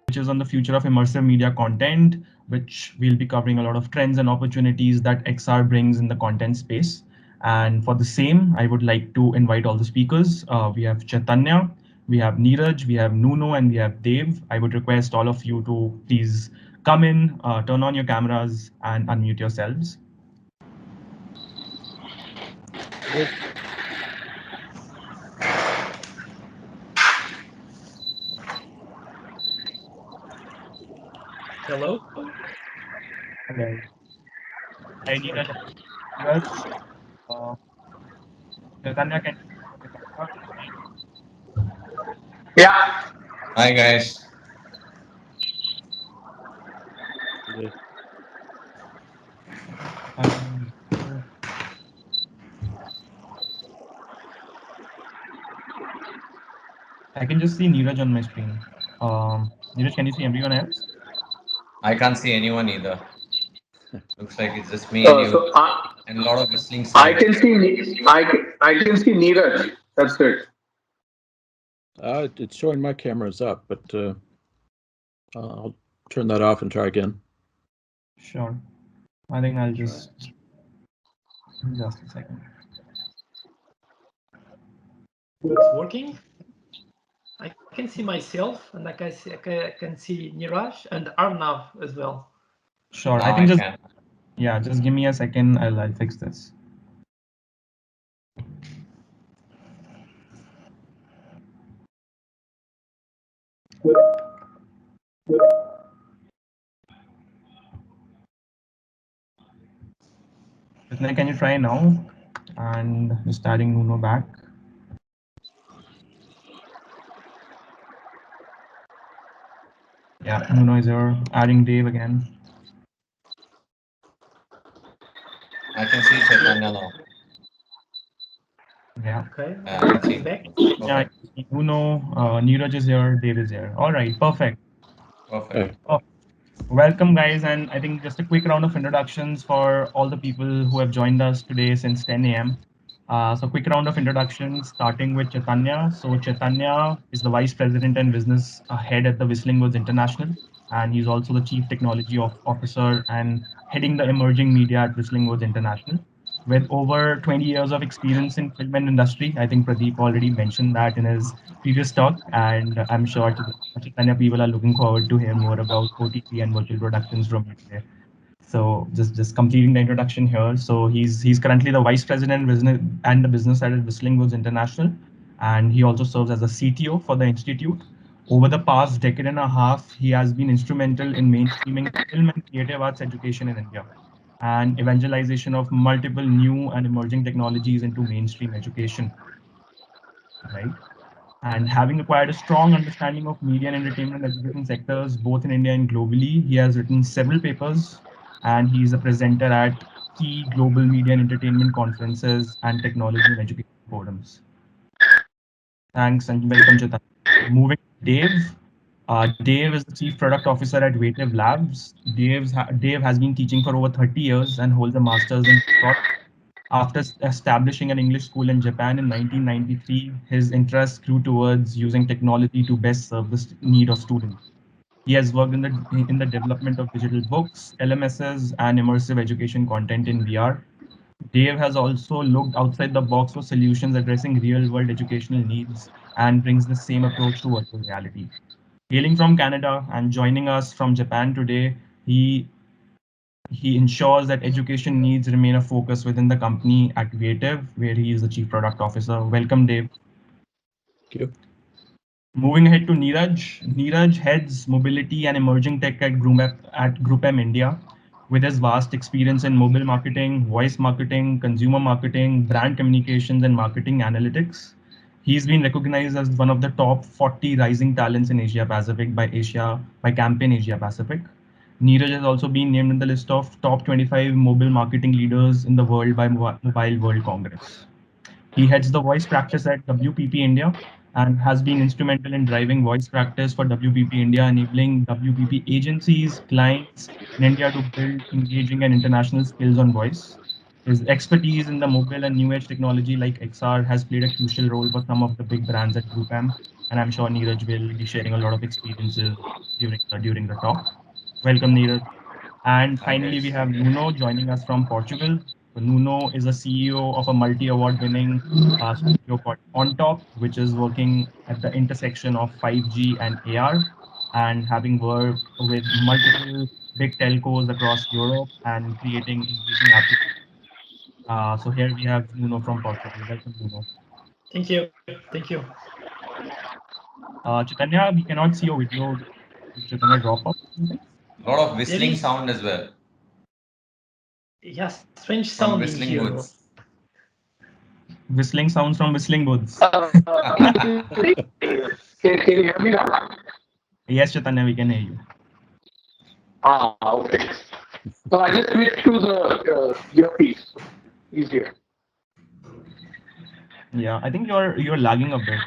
which is on the future of immersive media content, which we'll be covering a lot of trends and opportunities that XR brings in the content space. And for the same, I would like to invite all the speakers. We have Chaitanya, we have Niraj, we have Nuno, and we have Dev. I would request all of you to please come in, turn on your cameras, and unmute yourselves. Hello. Hello. Hi, Niraj. Niraj. Chaitanya, can Yeah. Hi guys. um, I can just see Niraj on my screen. Niraj, can you see everyone else? I can't see anyone either. Looks like it's just me and you, So and a lot of whistling I sound. can see I can see Niraj. That's it. It's showing my camera's up, but I'll turn that off and try again. Sure. I think I'll just a second. It's working. I can see myself, and I can see Niraj and Arnav as well. Sure. Now I think just can. yeah, just give me a second. I'll fix this. Can you try now? And just adding Nuno back. Yeah, Nuno is here. Adding Dave again. I can see Chaitanya now. Yeah. Okay. I can see. Back. Yeah, I can see Nuno, Niraj is here, Dave is here. All right, perfect. Perfect. Oh, welcome, guys, and I think just a quick round of introductions for all the people who have joined us today since 10 a.m. So quick round of introductions, starting with Chaitanya. So Chaitanya is the Vice President and Business Head at the Whistling Woods International, and he's also the Chief Technology Officer and heading the emerging media at Whistling Woods International. With over 20 years of experience in film and industry, I think Pradeep already mentioned that in his previous talk, and I'm sure Chaitanya people are looking forward to hear more about OTT and virtual productions from you today. So just completing the introduction here. So he's currently the vice president business and the business head at Whistling Woods International, and he also serves as a CTO for the institute. Over the past decade and a half, he has been instrumental in mainstreaming film and creative arts education in India and evangelization of multiple new and emerging technologies into mainstream education. Right. And having acquired a strong understanding of media and entertainment education sectors, both in India and globally, he has written several papers and he's a presenter at key global media and entertainment conferences and technology and education forums. Thanks and welcome, Chaitanya. Moving to Dave. Dave is the Chief Product Officer at Veative Labs. Dave has been teaching for over 30 years and holds a master's in product. After establishing an English school in Japan in 1993, his interest grew towards using technology to best serve the need of students. He has worked in the development of digital books, LMSs, and immersive education content in VR. Dave has also looked outside the box for solutions addressing real-world educational needs and brings the same approach to virtual reality. Hailing from Canada and joining us from Japan today, he ensures that education needs remain a focus within the company at Veative, where he is the Chief Product Officer. Welcome, Dave. Thank you. Moving ahead to Niraj. Niraj heads mobility and emerging tech at GroupM India. With his vast experience in mobile marketing, voice marketing, consumer marketing, brand communications, and marketing analytics, he's been recognized as one of the top 40 rising talents in Asia Pacific by Campaign Asia Pacific. Niraj has also been named in the list of top 25 mobile marketing leaders in the world by Mobile World Congress. He heads the voice practice at WPP India and has been instrumental in driving voice practice for WPP India, enabling WPP agencies, clients in India to build engaging and international skills on voice. His expertise in the mobile and new age technology like XR has played a crucial role for some of the big brands at GroupM, and I'm sure Niraj will be sharing a lot of experiences during the talk. Welcome, Niraj. And Hi finally, we guys. have Nuno joining us from Portugal. So Nuno is a CEO of a multi-award winning studio called ONTOP, which is working at the intersection of 5G and AR, and having worked with multiple big telcos across Europe and creating engaging applications. So here we have Nuno from Portugal. Welcome, Nuno. Thank you. Thank you. Chaitanya, we cannot see your video. Did Chaitanya drop off or something? A lot of There whistling is, sound as well yeah, strange from sound in whistling here. woods. Whistling sounds from whistling woods. Can you hear me now? Yes, Chaitanya, we can hear you. Okay. So I just switched to the earpiece. Easier. Yeah, I think you're lagging a bit.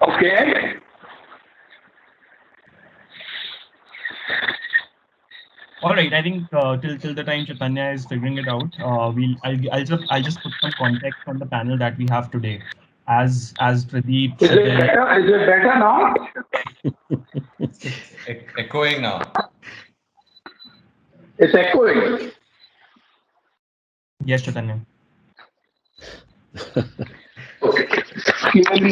Okay. All right, I think till the time Chaitanya is figuring it out, I'll just put some context on the panel that we have today. As Pradeep, Is it Shakil, better? Is it better now? It's echoing now. It's echoing. yes, Chaitanya. Okay. Clearly.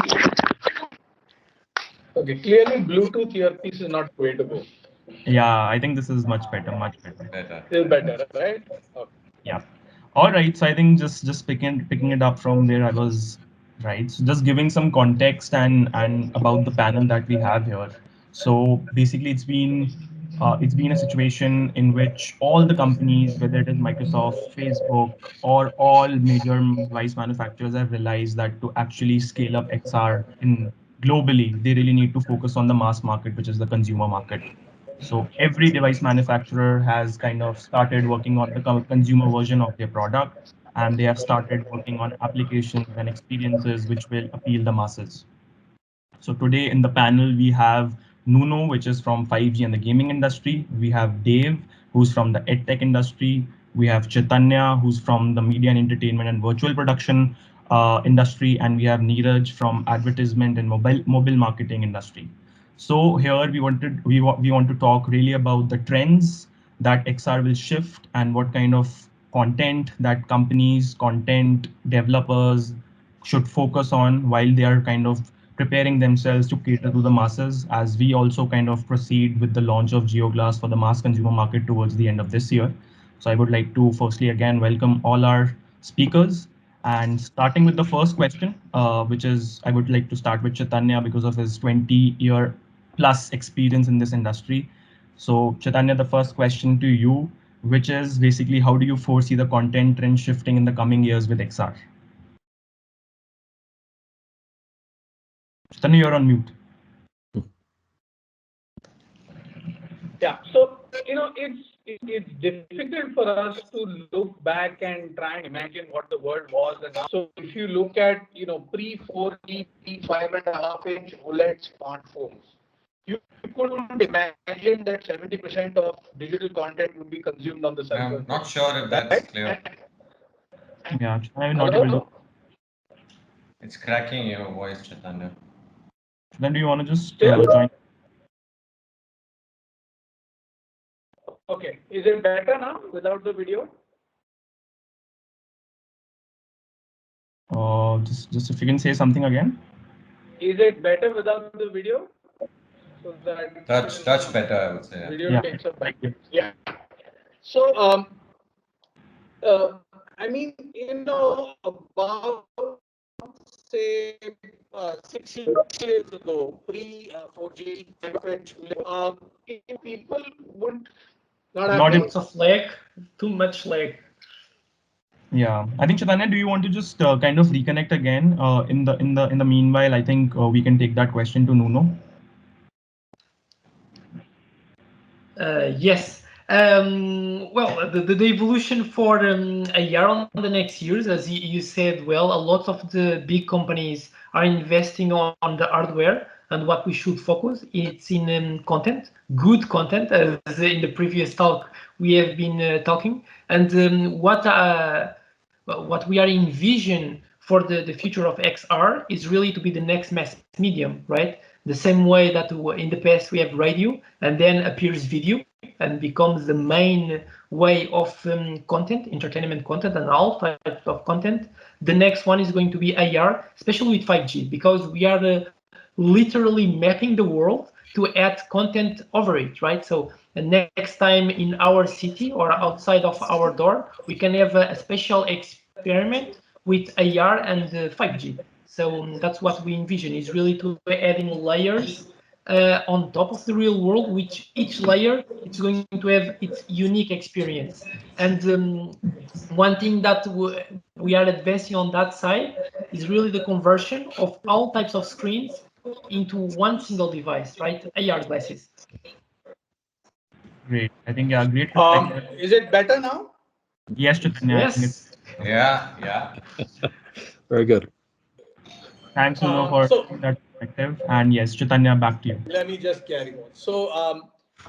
Okay. Clearly, Bluetooth earpiece is not way to go. Yeah, I think this is much better, much better. Better. Still better, right? Okay. Yeah. All right. So I think just picking it up from where I was, right. So just giving some context and about the panel that we have here. So basically, it's been a situation in which all the companies, whether it is Microsoft, Facebook, or all major device manufacturers, have realized that to actually scale up XR in globally, they really need to focus on the mass market, which is the consumer market. So every device manufacturer has kind of started working on the consumer version of their product, and they have started working on applications and experiences which will appeal the masses. So today in the panel, we have Nuno, which is from 5G and the gaming industry. We have Dave, who's from the edtech industry. We have Chaitanya, who's from the media and entertainment and virtual production industry. And we have Niraj from advertisement and mobile marketing industry. So here we want to talk really about the trends that XR will shift and what kind of content that companies, content developers should focus on while they are kind of preparing themselves to cater to the masses, as we also kind of proceed with the launch of GeoGlass for the mass consumer market towards the end of this year. So I would like to firstly again welcome all our speakers, and starting with the first question, which is I would like to start with Chaitanya because of his 20-year plus experience in this industry. So Chaitanya, the first question to you, which is basically how do you foresee the content trend shifting in the coming years with XR? Chaitanya, you're on mute. Yeah. So it's difficult for us to look back and try and imagine what the world was. And now, so if you look at pre 4G, pre 5.5-inch OLED smartphones, you couldn't imagine that 70% of digital content would be consumed on the cell phone. I'm not sure if that's clear. Yeah, I'm not able to. It's cracking your voice, Chaitanya. Then do you want to just Still? join? Okay. Is it better now without the video? Just if you can say something again. Is it better without the video? So that Touch better, I would say. video Yeah. takes up back. Thank you. Yeah. So I mean, about say 6 years ago, pre 4G, people would not have Not been. in, Lots of lag, too much lag. yeah. I think Chaitanya, do you want to just kind of reconnect again? In the meanwhile, I think we can take that question to Nuno. Yes. Well, the evolution for a year on the next years, as you said, well, a lot of the big companies are investing on the hardware, and what we should focus it's in content, good content, as in the previous talk we have been talking, and what we are envision for the future of XR is really to be the next mass medium, right? The same way that in the past we have radio and then appears video and becomes the main way of content, entertainment content and all types of content. The next one is going to be AR, especially with 5G, because we are literally mapping the world to add content over it, right? So next time in our city or outside of our door, we can have a special experiment with AR and 5G. So that's what we envision, is really to adding layers on top of the real world, which each layer it's going to have its unique experience. And one thing that we are advancing on that side is really the conversion of all types of screens into one single device, right? AR glasses. Great. I think, yeah, great perspective. Is it better now? Yes, Chaitanya, I think it's Yes. Yeah. Very good. thanks, Nuno, for So that perspective. And yes, Chaitanya, back to you. let me just carry on. So,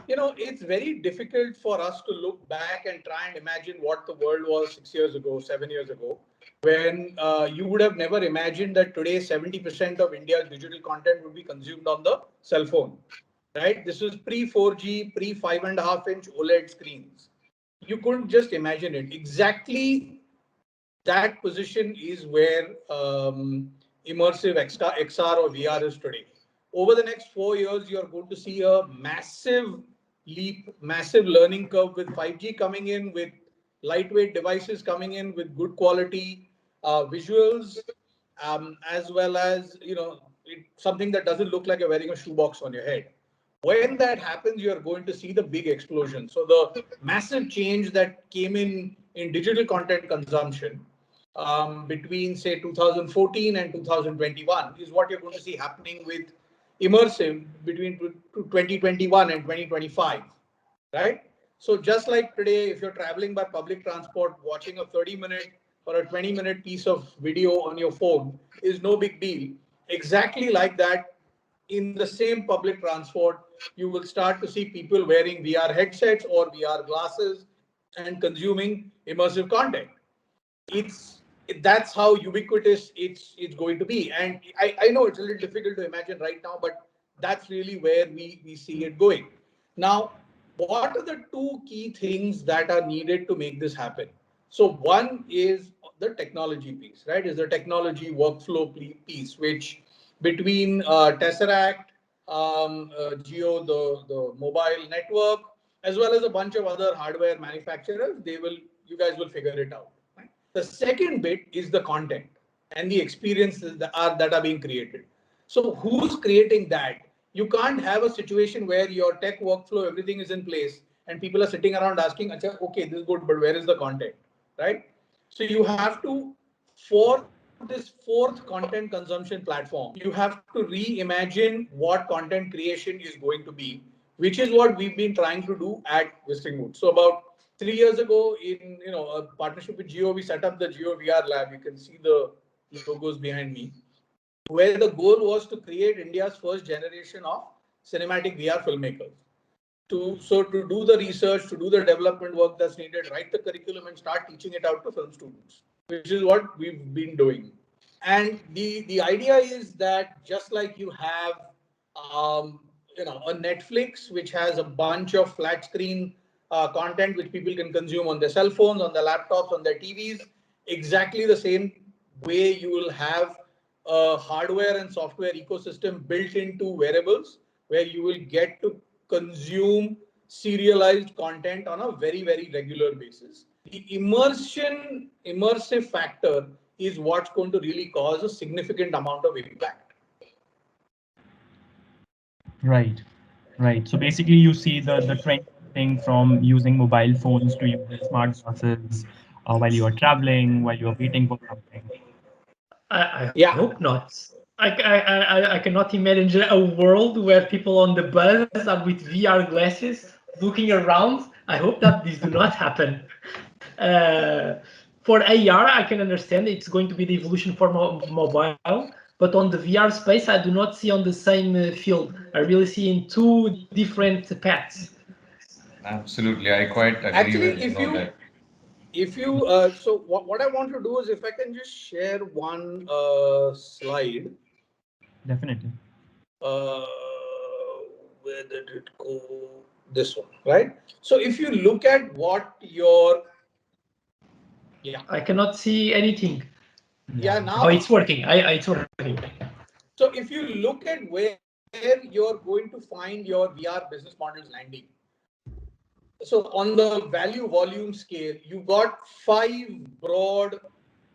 it's very difficult for us to look back and try and imagine what the world was 6 years ago, 7 years ago, when you would have never imagined that today 70% of India's digital content would be consumed on the cell phone, right? This was pre-4G, pre-5.5-inch OLED screens. You couldn't just imagine it. Exactly that position is where immersive XR or VR is today. Over the next 4 years, you're going to see a massive leap, massive learning curve with 5G coming in, with lightweight devices coming in, with good quality visuals, as well as something that doesn't look like you're wearing a shoebox on your head. When that happens, you're going to see the big explosion. So the massive change that came in digital content consumption between say 2014 and 2021 is what you're going to see happening with immersive between 2021 and 2025, right? So just like today, if you're traveling by public transport, watching a 30-minute or a 20-minute piece of video on your phone is no big deal. Exactly like that, in the same public transport, you will start to see people wearing VR headsets or VR glasses and consuming immersive content. That's how ubiquitous it's going to be. And I know it's a little difficult to imagine right now, but that's really where we see it going. Now, what are the two key things that are needed to make this happen? So one is the technology piece, right? Is the technology workflow piece, which between Tesseract, Jio, the mobile network, as well as a bunch of other hardware manufacturers, you guys will figure it out. Right? The second bit is the content and the experiences that are being created. So who's creating that? You can't have a situation where your tech workflow, everything is in place, and people are sitting around asking, okay, this is good, but where is the content, right? So you have to, for this fourth content consumption platform, you have to reimagine what content creation is going to be, which is what we've been trying to do at Whistling. So about 3 years ago, in a partnership with Jio, we set up the Jio VR Lab. You can see the logos behind me, where the goal was to create India's first generation of cinematic VR filmmakers. To do the research, to do the development work that's needed, write the curriculum and start teaching it out to film students, which is what we've been doing. And the idea is that just like you have a Netflix which has a bunch of flat screen content which people can consume on their cell phones, on their laptops, on their TVs, exactly the same way you will have a hardware and software ecosystem built into wearables, where you will get to consume serialized content on a very, very regular basis. The immersive factor is what's going to really cause a significant amount of impact. Right. So basically, you see the trend thing from using mobile phones to using smart glasses while you are traveling, while you are waiting for something. I hope not. I cannot imagine a world where people on the bus are with VR glasses looking around. I hope that this do not happen. For AR, I can understand it's going to be the evolution for mobile, but on the VR space, I do not see on the same field. I really see in two different paths. Absolutely, I quite agree Actually, with that. if you so what I want to do is if I can just share one slide. Definitely. Uh, where did it go? This one, right? So if you look at what your I cannot see anything. yeah Yeah. Oh, now it's working. It's working. so if you look at where you're going to find your VR business models landing, so on the value volume scale, you got 5 broad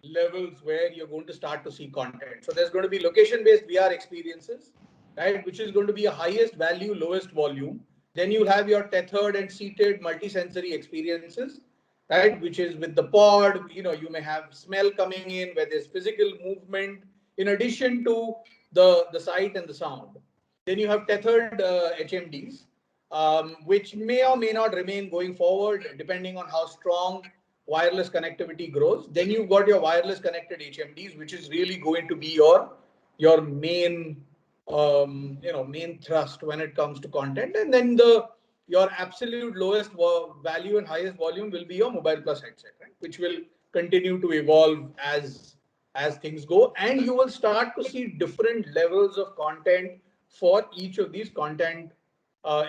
levels where you're going to start to see content. So there's going to be location-based VR experiences, right, which is going to be a highest value, lowest volume. Then you have your tethered and seated multi-sensory experiences, right, which is with the pod. You may have smell coming in where there's physical movement in addition to the sight and the sound. Then you have tethered HMDs, which may or may not remain going forward depending on how strong wireless connectivity grows. Then you've got your wireless connected HMDs, which is really going to be your main main thrust when it comes to content. And then your absolute lowest value and highest volume will be your mobile plus headset, right? Which will continue to evolve as things go, and you will start to see different levels of content for each of these content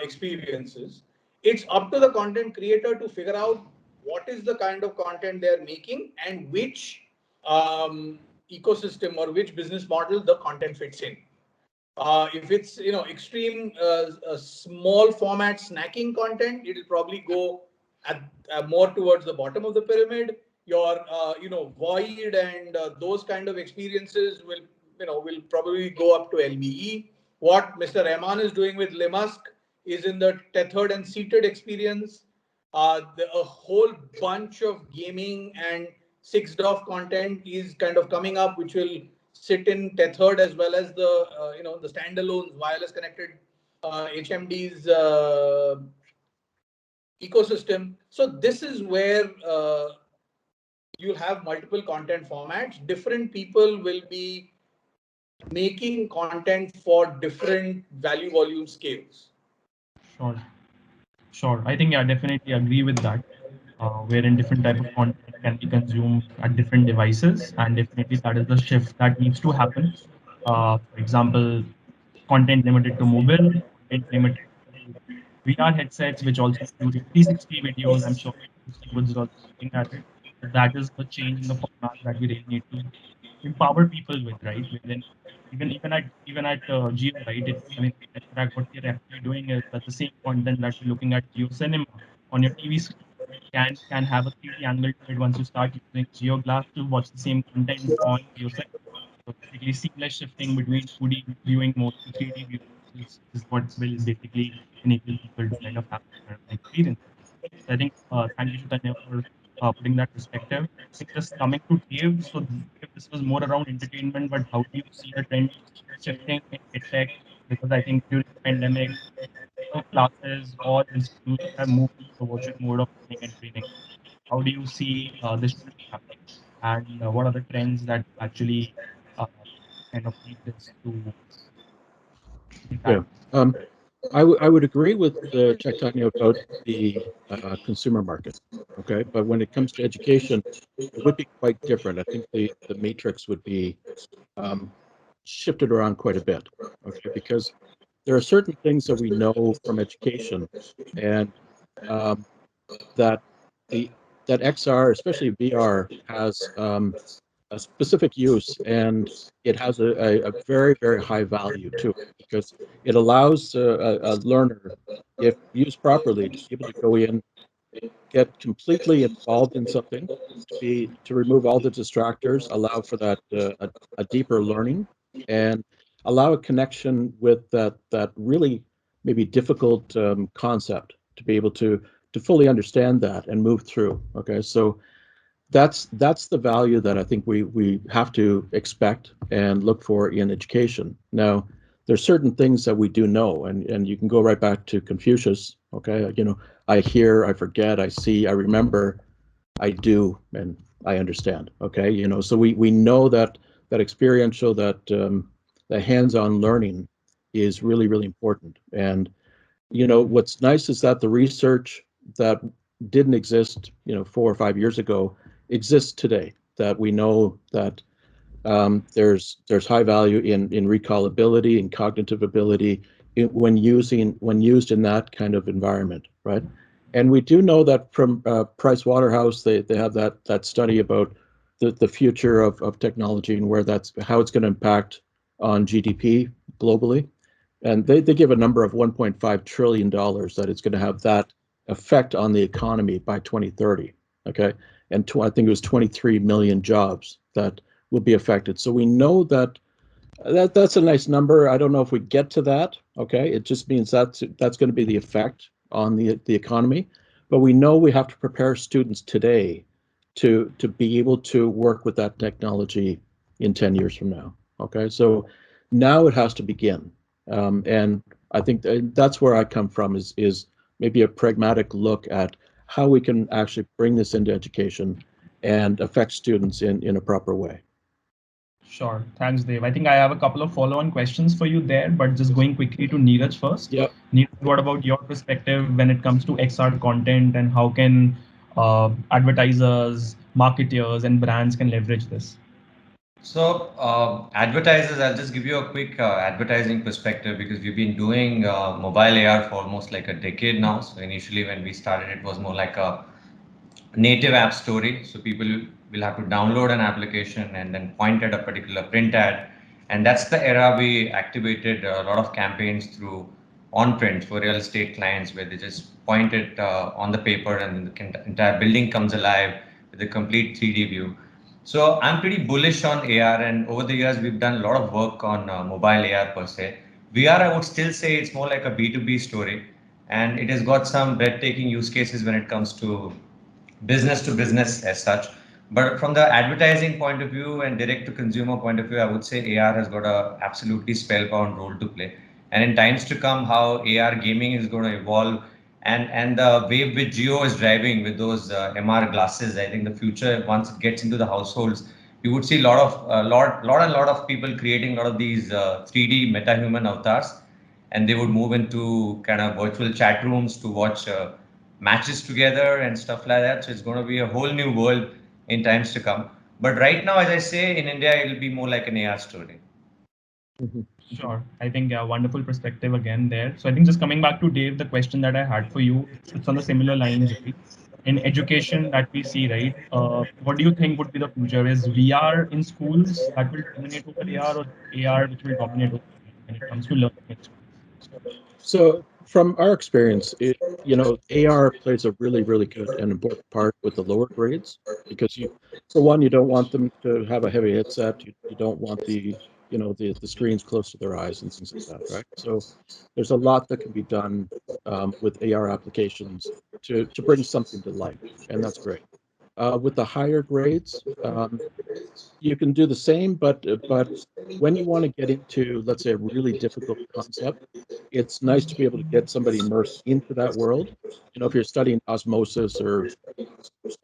experiences. It's up to the content creator to figure out what is the kind of content they're making and which ecosystem or which business model the content fits in. If it's extreme small format snacking content, it'll probably go at more towards the bottom of the pyramid. Your void and those kind of experiences will probably go up to LBE. What Mr. Rahman is doing with Limask is in the tethered and seated experience. A whole bunch of gaming and sixed off content is kind of coming up, which will sit in tethered as well as the standalone wireless connected HMDs ecosystem. So this is where you'll have multiple content formats. Different people will be making content for different value volume scales. Sure. Sure. I think, yeah, definitely agree with that. Wherein different type of content can be consumed at different devices, and definitely that is the shift that needs to happen. For example, content limited to mobile, content limited to VR headsets, which also include 360 videos. I'm sure Wood's is also looking at it. But that is the change in the format that we really need to empower people with, right? Within even at Geo, right? I mean, Tesseract, what you're actually doing is that the same content that you're looking at Geo Cinema on your TV screen can have a 3D angle to it once you start using Geo Glass to watch the same content on Geo Cinema. So basically, seamless shifting between 2D viewing mode to 3D viewing is what will basically enable people to kind of have that experience. So I think thank you, Chaitanya, for putting that perspective. I think just coming to Dave, so Dave, this was more around entertainment, but how do you see the trend shifting in tech? Because I think during the pandemic, classes, all institutes have moved to the virtual mode of learning and training. How do you see this shift happening? And what are the trends that actually uh, kind of lead this to Yeah. impact? I would agree with Chaitanya about the consumer market. Okay, but when it comes to education, it would be quite different. I think the matrix would be um, shifted around quite a bit. Okay, because there are certain things that we know from education, and um, that the that XR, especially VR, has a specific use, and it has a very, very high value to it because it allows a learner, if used properly, to be able to go in, get completely involved in something, to remove all the distractors, allow for that a deeper learning, and allow a connection with that really maybe difficult concept to be able to fully understand that and move through. Okay, so that's the value that I think we have to expect and look for in education. Now, there's certain things that we do know, and you can go right back to Confucius. Okay, I hear, I forget, I see, I remember, I do, and I understand. Okay, so we know that experiential, that hands-on learning is really, really important. And what's nice is that the research that didn't exist, 4 or 5 years ago, exists today. That we know that there's high value in recallability and cognitive ability when used in that kind of environment, right? And we do know that from Price Waterhouse, they have that study about the future of technology and how it's going to impact on GDP globally. And they give a number of $1.5 trillion that it's going to have that effect on the economy by 2030. Okay. And I think it was 23 million jobs that will be affected. So we know that's a nice number. I don't know if we get to that. Okay. It just means that's going to be the effect on the economy. But we know we have to prepare students today to be able to work with that technology in 10 years from now. Okay. So now it has to begin. And I think that's where I come from is maybe a pragmatic look at how we can actually bring this into education and affect students in a proper way. Sure. Thanks, Dave. I think I have a couple of follow-on questions for you there, but just going quickly to Niraj first. Yep. Niraj, what about your perspective when it comes to XR content, and how can advertisers, marketers, and brands can leverage this? So advertisers, I'll just give you a quick advertising perspective because we've been doing mobile AR for almost like a decade now. So initially when we started, it was more like a native app story. So people will have to download an application and then point at a particular print ad. And that's the era we activated a lot of campaigns through on print for real estate clients where they just point it on the paper and the entire building comes alive with a complete 3D view. So I'm pretty bullish on AR, and over the years we've done a lot of work on mobile AR per se. VR, I would still say it's more like a B2B story, and it has got some breathtaking use cases when it comes to business to business as such. But from the advertising point of view and direct to consumer point of view, I would say AR has got a absolutely spellbound role to play. And in times to come, how AR gaming is going to evolve and the wave which Jio is driving with those MR glasses, I think the future once it gets into the households, you would see a lot of people creating a lot of these 3D meta-human avatars, and they would move into kind of virtual chat rooms to watch matches together and stuff like that. So it's going to be a whole new world in times to come. But right now, as I say, in India, it'll be more like an AR story. Mm-hmm. Sure. I think wonderful perspective again there. So I think just coming back to Dave, the question that I had for you, it's on the similar lines, right? In education that we see, right? What do you think would be the future? Is VR in schools that will dominate over AR, or AR which will dominate over VR when it comes to learning in schools? So from our experience, AR plays a really, really good and important part with the lower grades because for one, you don't want them to have a heavy headset. You don't want the screens close to their eyes and things like that, right? So there's a lot that can be done with AR applications to bring something to life, and that's great. With the higher grades, you can do the same, but when you want to get into, let's say, a really difficult concept, it's nice to be able to get somebody immersed into that world. If you're studying osmosis or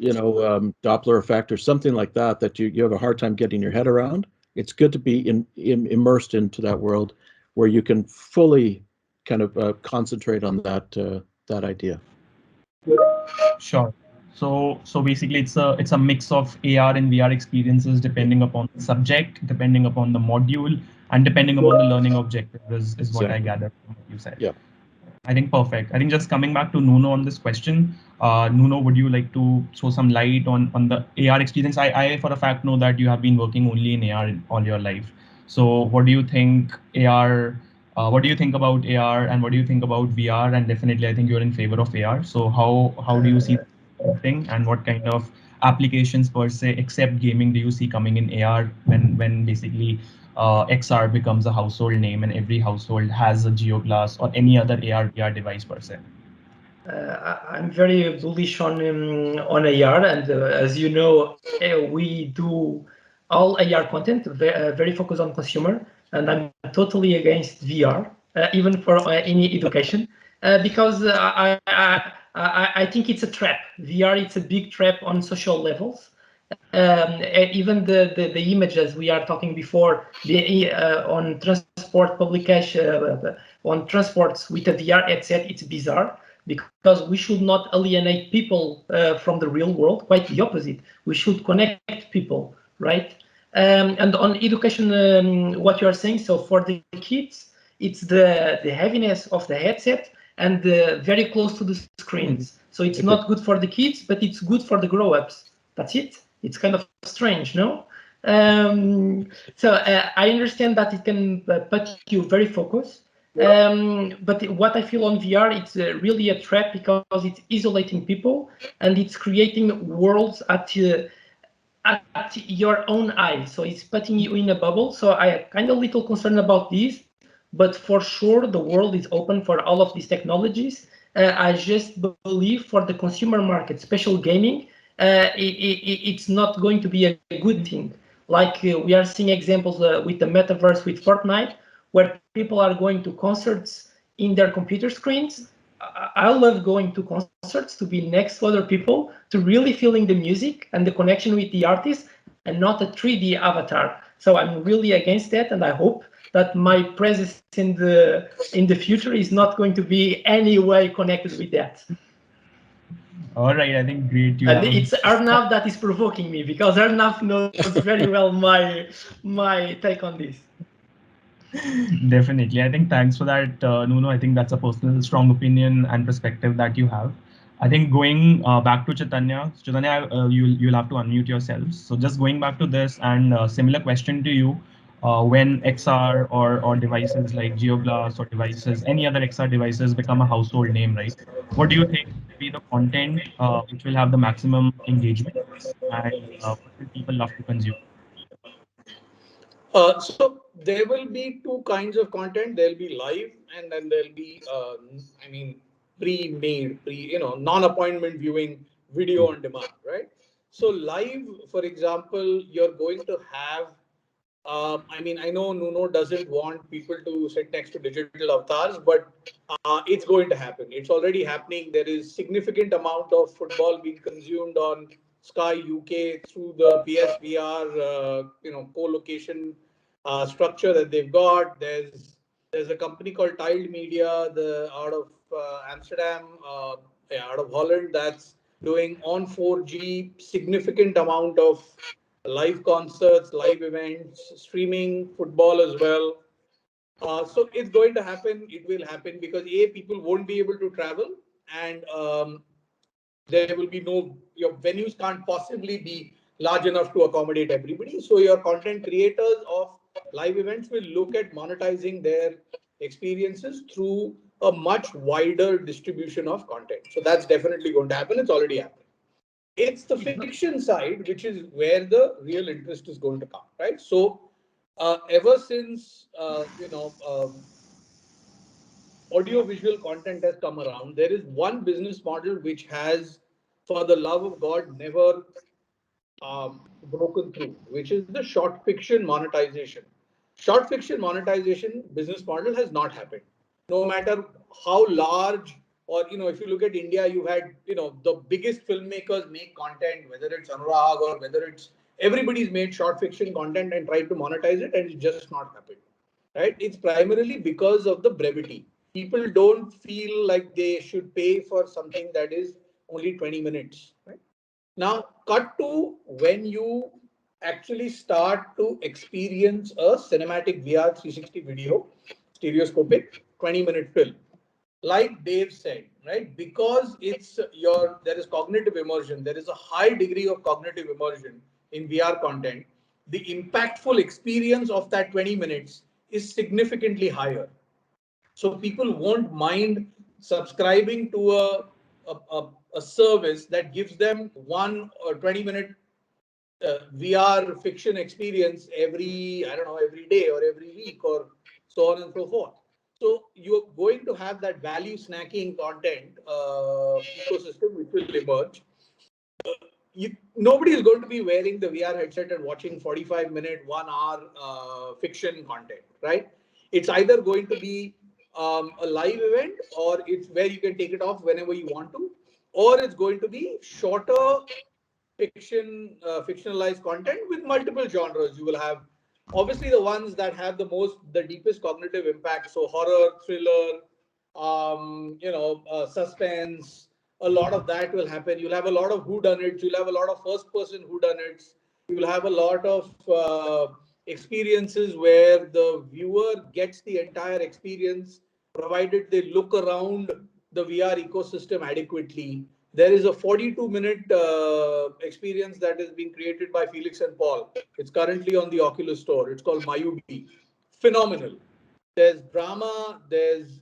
Doppler effect or something like that you have a hard time getting your head around, it's good to be immersed into that world where you can fully kind of concentrate on that idea. Sure. So basically, it's a mix of AR and VR experiences depending upon the subject, depending upon the module, and depending upon the learning objective is what I Exactly. gathered from what you said. Yeah. I think perfect. I think just coming back to Nuno on this question, Nuno, would you like to throw some light on the AR experience? I for a fact know that you have been working only in AR all your life. So what do you think AR? What do you think about AR, and what do you think about VR? And definitely, I think you're in favor of AR. So how do you see the thing, and what kind of applications per se, except gaming, do you see coming in AR when basically XR becomes a household name and every household has a Geo Glass or any other AR VR device per se? I'm very bullish on AR, and as you know, we do all AR content, very focused on consumer, and I'm totally against VR, even for any education, because I think it's a trap. VR, it's a big trap on social levels. Even the images we are talking before on transport publication on transports with a VR headset, it's bizarre. because we should not alienate people from the real world. Quite the opposite. We should connect people, right? And on education, what you are saying. So for the kids, it's the heaviness of the headset and very close to the screens. So it's not good for the kids, but it's good for the grown-ups. That's it. It's kind of strange, no? So I understand that it can put you very focused. But what I feel on VR, it's really a trap because it's isolating people and it's creating worlds at your own eye. So it's putting you in a bubble. So I am kind of little concerned about this, but for sure the world is open for all of these technologies. I just believe for the consumer market, special gaming, it's not going to be a good thing. Like we are seeing examples with the metaverse with Fortnite, where people are going to concerts in their computer screens. I love going to concerts to be next to other people, to really feeling the music and the connection with the artist, and not a 3D avatar. So I'm really against that, and I hope that my presence in the future is not going to be any way connected with that. All right, I think great. You And have it's Arnav that is provoking me, because Arnav knows very well my take on this. Definitely. I think thanks for that, Nuno. I think that's a personal, strong opinion and perspective that you have. I think going back to Chaitanya, Chaitanya, you'll have to unmute yourselves. So just going back to this and similar question to you, when XR or devices like GeoGlass or devices, any other XR devices become a household name, right? What do you think will be the content which will have the maximum engagement, and what will people love to consume? So there will be two kinds of content. There'll be live, and then there'll be, pre-made, non-appointment viewing, video on demand, right? So live, for example, you're going to have. I know Nuno doesn't want people to sit next to digital avatars, but it's going to happen. It's already happening. There is significant amount of football being consumed on Sky UK through the PSVR, co-location structure that they've got. There's a company called Tiled Media, out of Amsterdam, out of Holland, that's doing on 4G significant amount of live concerts, live events, streaming football as well. So it's going to happen. It will happen because people won't be able to travel, and there will be your venues can't possibly be large enough to accommodate everybody. So your content creators of live events will look at monetizing their experiences through a much wider distribution of content. So that's definitely going to happen. It's already happening. It's the fiction side which is where the real interest is going to come, right? So ever since audio-visual content has come around, there is one business model which has, for the love of God, never broken through, which is the short fiction monetization. Short fiction monetization business model has not happened. No matter how large, or if you look at India, you had the biggest filmmakers make content, whether it's Anurag or whether it's everybody's made short fiction content and tried to monetize it, and it's just not happened. Right? It's primarily because of the brevity. People don't feel like they should pay for something that is only 20 minutes. Right? Now, cut to when you actually start to experience a cinematic VR 360 video, stereoscopic 20-minute film. Like Dave said, right? Because there is cognitive immersion, there is a high degree of cognitive immersion in VR content. The impactful experience of that 20 minutes is significantly higher. So people won't mind subscribing to a service that gives them 1 or 20-minute VR fiction experience every day or every week or so on and so forth. So you're going to have that value snacking content ecosystem which will emerge. Nobody is going to be wearing the VR headset and watching 45-minute, 1 hour fiction content, right? It's either going to be a live event, or it's where you can take it off whenever you want to, or it's going to be shorter fictionalized content with multiple genres. You will have obviously the ones that have the deepest cognitive impact. So horror, thriller, suspense. A lot of that will happen. You'll have a lot of whodunits. You'll have a lot of first-person whodunits. You'll have a lot of experiences where the viewer gets the entire experience, provided they look around the VR ecosystem adequately. There is a 42-minute experience that is being created by Felix and Paul. It's currently on the Oculus Store. It's called Mayubi. Phenomenal. There's drama, there's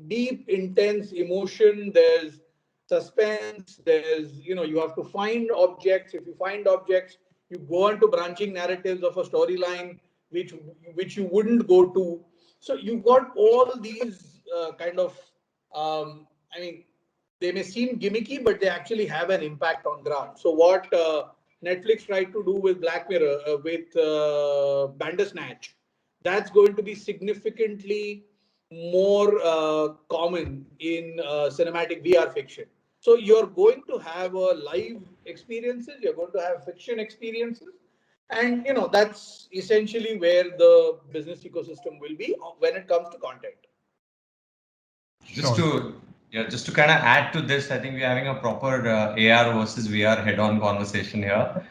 deep intense emotion, there's suspense, there's you have to find objects. If you find objects, you go into branching narratives of a storyline which you wouldn't go to. So you've got all these kind of I mean, they may seem gimmicky, but they actually have an impact on ground. So what Netflix tried to do with Black Mirror, with Bandersnatch, that's going to be significantly more common in cinematic VR fiction. So you're going to have a live experiences, you're going to have fiction experiences, and that's essentially where the business ecosystem will be when it comes to content. Just to just to kind of add to this, I think we're having a proper AR versus VR head-on conversation here.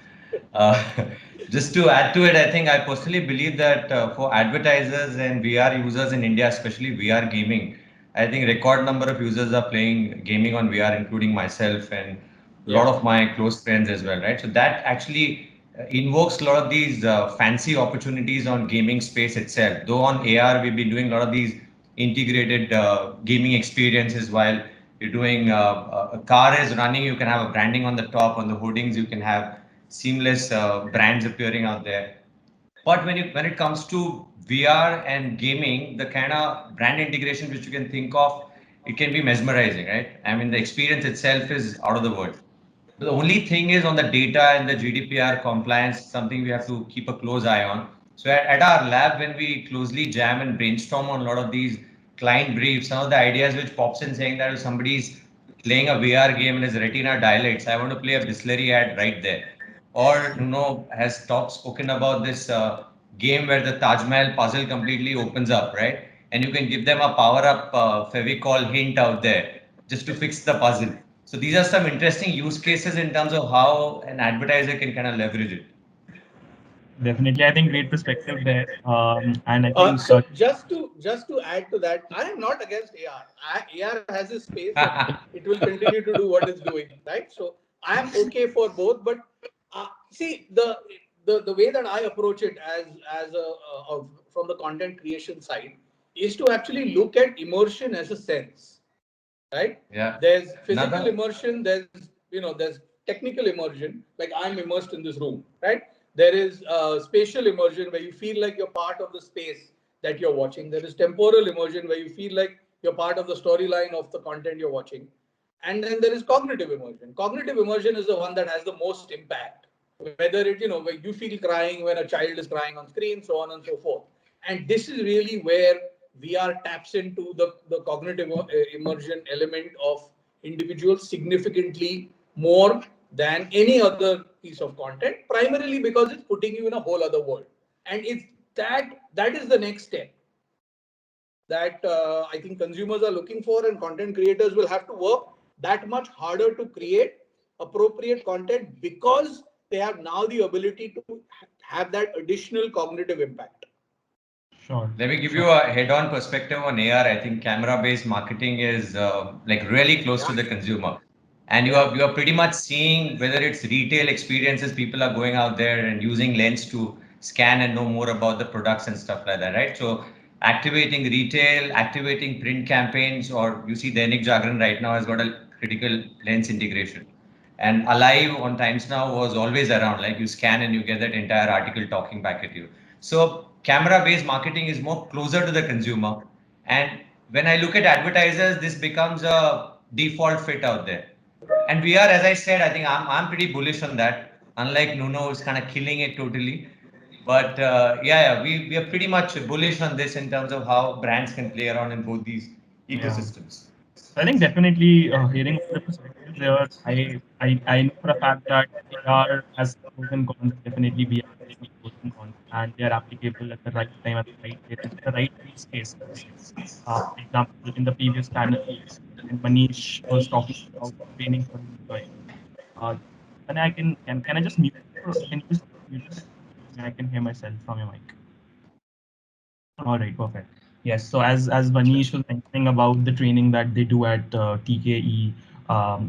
Uh, just to add to it, I think I personally believe that for advertisers and VR users in India, especially VR gaming, I think record number of users are playing gaming on VR, including myself and a lot of my close friends as well, right? So that actually invokes a lot of these fancy opportunities on gaming space itself. Though on AR, we've been doing a lot of these integrated gaming experiences while you're doing a car is running, you can have a branding on the top, on the hoardings, you can have seamless brands appearing out there. But when it comes to VR and gaming, the kind of brand integration which you can think of, it can be mesmerizing, right? I mean, the experience itself is out of the world. The only thing is on the data and the GDPR compliance, something we have to keep a close eye on. So at our lab, when we closely jam and brainstorm on a lot of these client briefs, some of the ideas which pops in saying that if somebody's playing a VR game and his retina dilates, I want to play a Bisleri ad right there. Or Nuno has spoken about this game where the Taj Mahal puzzle completely opens up, right? And you can give them a power up Fevicol hint out there just to fix the puzzle. So these are some interesting use cases in terms of how an advertiser can kind of leverage it. Definitely, I think great perspective there. And I think So just to add to that, I am not against AR. AR has its space and it will continue to do what it's doing, right? So I am okay for both. But see, the way that I approach it as from the content creation side is to actually look at immersion as a sense, right? Yeah. There's physical immersion, there's technical immersion, like I'm immersed in this room, right? There is spatial immersion where you feel like you're part of the space that you're watching. There is temporal immersion where you feel like you're part of the storyline of the content you're watching. And then there is cognitive immersion. Cognitive immersion is the one that has the most impact, whether where you feel crying when a child is crying on screen, so on and so forth. And this is really where VR taps into the cognitive immersion element of individuals significantly more than any other piece of content, primarily because it's putting you in a whole other world. And it's that is the next step that I think consumers are looking for, and content creators will have to work that much harder to create appropriate content because they have now the ability to have that additional cognitive impact. sure. Let me give you a head-on perspective on AR. I think camera-based marketing is like really close to the consumer, and you are pretty much seeing whether it's retail experiences. People are going out there and using Lens to scan and know more about the products and stuff like that, right? So activating retail, activating print campaigns, or you see Dainik Jagran right now has got a critical Lens integration. And Alive on Times Now was always around, like you scan and you get that entire article talking back at you. So camera-based marketing is more closer to the consumer. And when I look at advertisers, this becomes a default fit out there. And we are, as I said, I think I'm pretty bullish on that. Unlike Nuno, who's kind of killing it totally. But we are pretty much bullish on this in terms of how brands can play around in both these Yeah. ecosystems. So I think definitely hearing all the perspectives there, I know for a fact that AR has pros and cons. Definitely VR has pros and cons. and they are applicable at the right time, at the right place, and the right use cases. For example, in the previous panel, when Manish was talking about training for employees, uh, and can I just mute? Can you just mute it? I can hear myself from your mic. All right, perfect. Yes, so as Manish was mentioning about the training that they do at TKE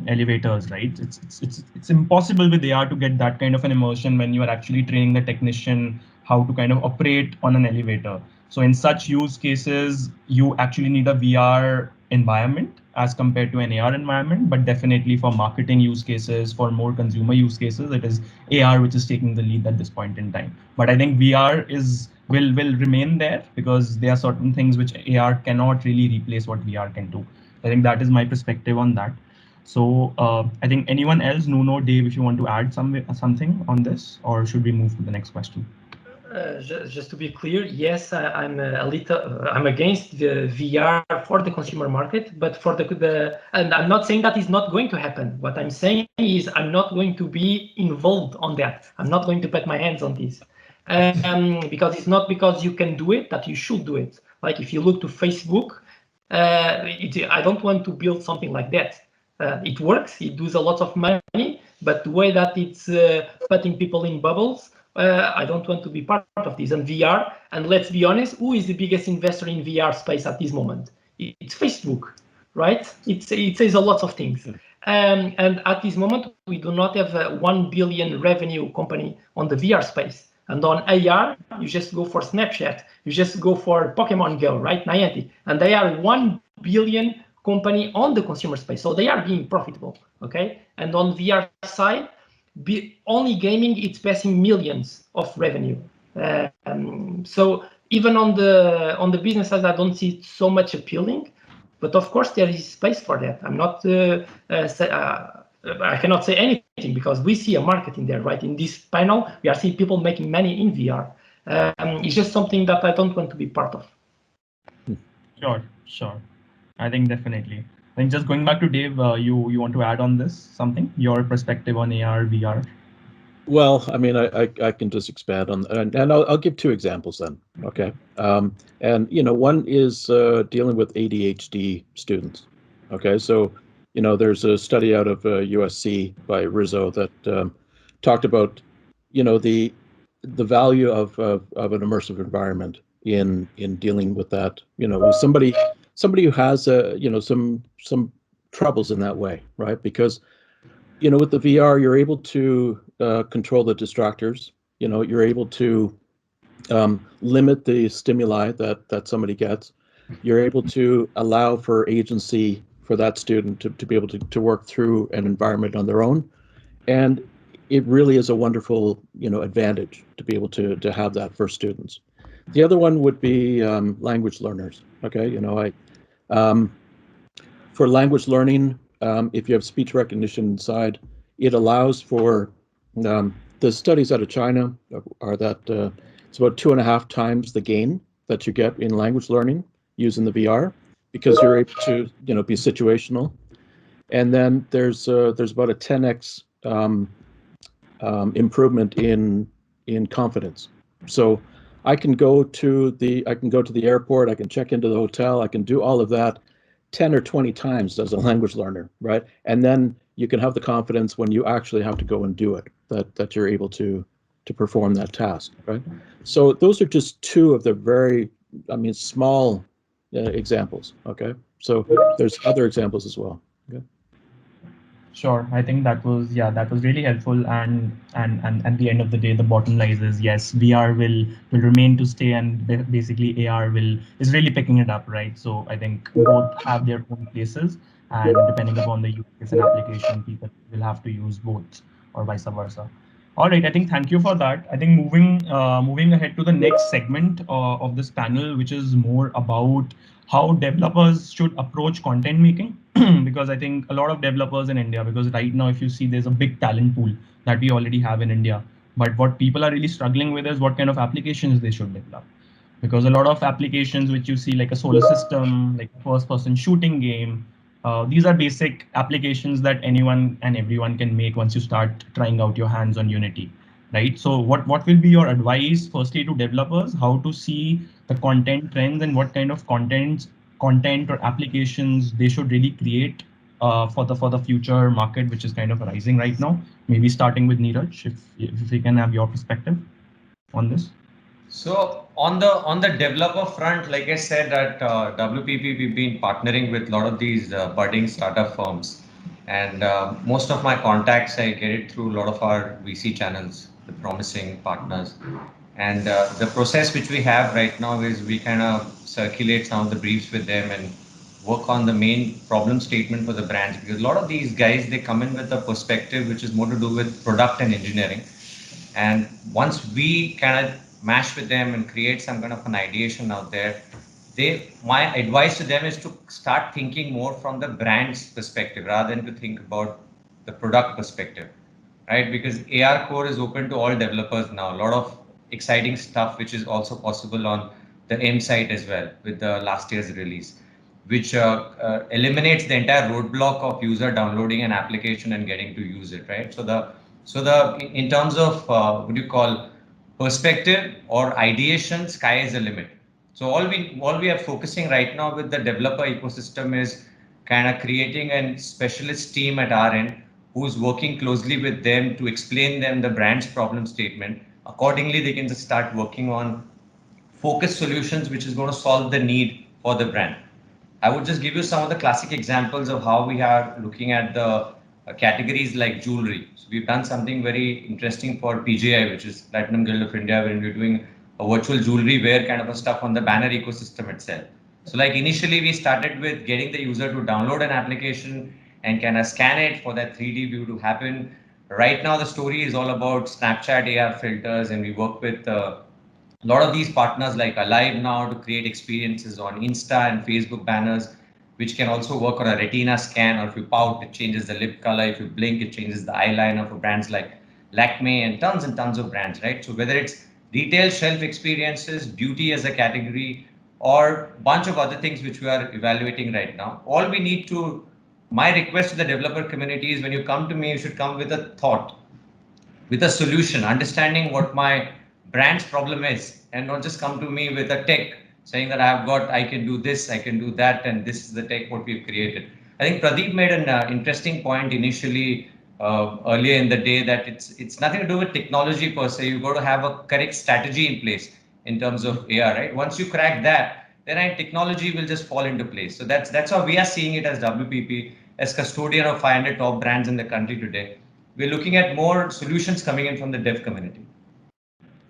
elevators, right? It's impossible with AR to get that kind of an immersion when you are actually training the technician how to kind of operate on an elevator. So in such use cases, you actually need a VR environment as compared to an AR environment, but definitely for marketing use cases, for more consumer use cases, it is AR which is taking the lead at this point in time. But I think VR is will remain there because there are certain things which AR cannot really replace what VR can do. I think that is my perspective on that. So I think anyone else, Nuno, Dave, if you want to add something on this, or should we move to the next question? Just to be clear, yes, I'm a little. I'm against the VR for the consumer market, but for and I'm not saying that is not going to happen. What I'm saying is I'm not going to be involved on that. I'm not going to put my hands on this, because it's not because you can do it that you should do it. Like if you look to Facebook, I don't want to build something like that. It works. It does a lot of money, but the way that it's putting people in bubbles. I don't want to be part of this. And VR, and let's be honest, who is the biggest investor in VR space at this moment? It's Facebook, right? It says a lot of things. And at this moment, we do not have a 1 billion revenue company on the VR space. And on AR, you just go for Snapchat, you just go for Pokemon Go, right? Niantic. And they are 1 billion company on the consumer space. So they are being profitable, okay? And on VR side, only gaming, it's passing millions of revenue. So even on the business side, I don't see it so much appealing. But of course, there is space for that. I'm not. I cannot say anything because we see a market in there, right? In this panel, we are seeing people making money in VR. It's just something that I don't want to be part of. Sure. I think definitely. I think just going back to Dave, you want to add on this something? Your perspective on AR, VR? Well, I mean, I can just expand on that, and I'll give two examples then. Okay, and one is dealing with ADHD students. Okay, so there's a study out of USC by Rizzo that talked about the value of an immersive environment in dealing with that. Somebody who has some troubles in that way, right? Because with the VR, you're able to control the distractors. You're able to limit the stimuli that somebody gets. You're able to allow for agency for that student to be able to work through an environment on their own. And it really is a wonderful, advantage to be able to have that for students. The other one would be language learners. Okay, for language learning, if you have speech recognition inside, it allows for the studies out of China are that it's about 2.5 times the gain that you get in language learning using the VR because you're able to be situational. And then there's about a 10x improvement in confidence. So I can go to the airport, I can check into the hotel, I can do all of that 10 or 20 times as a language learner, right? And then you can have the confidence when you actually have to go and do it, that you're able to perform that task, right? So those are just two of the very, small examples, okay? So there's other examples as well. Okay. Sure. I think that was really helpful. And at the end of the day, the bottom line is yes, VR will remain to stay, and basically AR is really picking it up, right? So I think both have their own places, and depending upon the use case and application, people will have to use both, or vice versa. All right. I think thank you for that. I think moving ahead to the next segment of this panel, which is more about how developers should approach content making. Because I think a lot of developers in India, because right now, if you see, there's a big talent pool that we already have in India. But what people are really struggling with is what kind of applications they should develop. Because a lot of applications which you see, like a solar system, like a first person shooting game, these are basic applications that anyone and everyone can make once you start trying out your hands on Unity. right? So what will be your advice firstly to developers, how to see the content trends and what kind of content or applications they should really create for the future market, which is kind of rising right now? Maybe starting with Niraj, if we can have your perspective on this. So on the developer front, like I said, at WPP, we've been partnering with a lot of these budding startup firms, and most of my contacts I get it through a lot of our VC channels, the promising partners. And the process which we have right now is we kind of circulate some of the briefs with them and work on the main problem statement for the brands, because a lot of these guys, they come in with a perspective which is more to do with product and engineering. And once we kind of mash with them and create some kind of an ideation out there, my advice to them is to start thinking more from the brand's perspective rather than to think about the product perspective, right? Because AR Core is open to all developers now. A lot of exciting stuff which is also possible on the M site as well with the last year's release, which eliminates the entire roadblock of user downloading an application and getting to use it, right? So the in terms of what do you call perspective or ideation, sky is the limit. So all we are focusing right now with the developer ecosystem is kind of creating a specialist team at our end who's working closely with them to explain them the brand's problem statement. Accordingly, they can just start working on focused solutions which is going to solve the need for the brand. I would just give you some of the classic examples of how we are looking at the categories like jewelry. So we've done something very interesting for PGI, which is Platinum Guild of India, when we're doing a virtual jewelry wear kind of a stuff on the banner ecosystem itself. So like initially we started with getting the user to download an application and kind of scan it for that 3D view to happen. Right now the story is all about Snapchat AR filters, and we work with a lot of these partners like Alive now to create experiences on Insta and Facebook banners, which can also work on a retina scan, or if you pout, it changes the lip color. If you blink, it changes the eyeliner for brands like Lakme and tons of brands, right? So whether it's retail shelf experiences, beauty as a category, or a bunch of other things which we are evaluating right now, all we need to, my request to the developer community is when you come to me, you should come with a thought, with a solution, understanding what my brand's problem is, and not just come to me with a tech saying that I can do this, I can do that, and this is the tech what we've created. I think Pradeep made an interesting point initially earlier in the day that it's nothing to do with technology per se. You've got to have a correct strategy in place in terms of AR, right? Once you crack that, then technology will just fall into place. So that's how we are seeing it as WPP, as custodian of 500 top brands in the country today. We're looking at more solutions coming in from the dev community.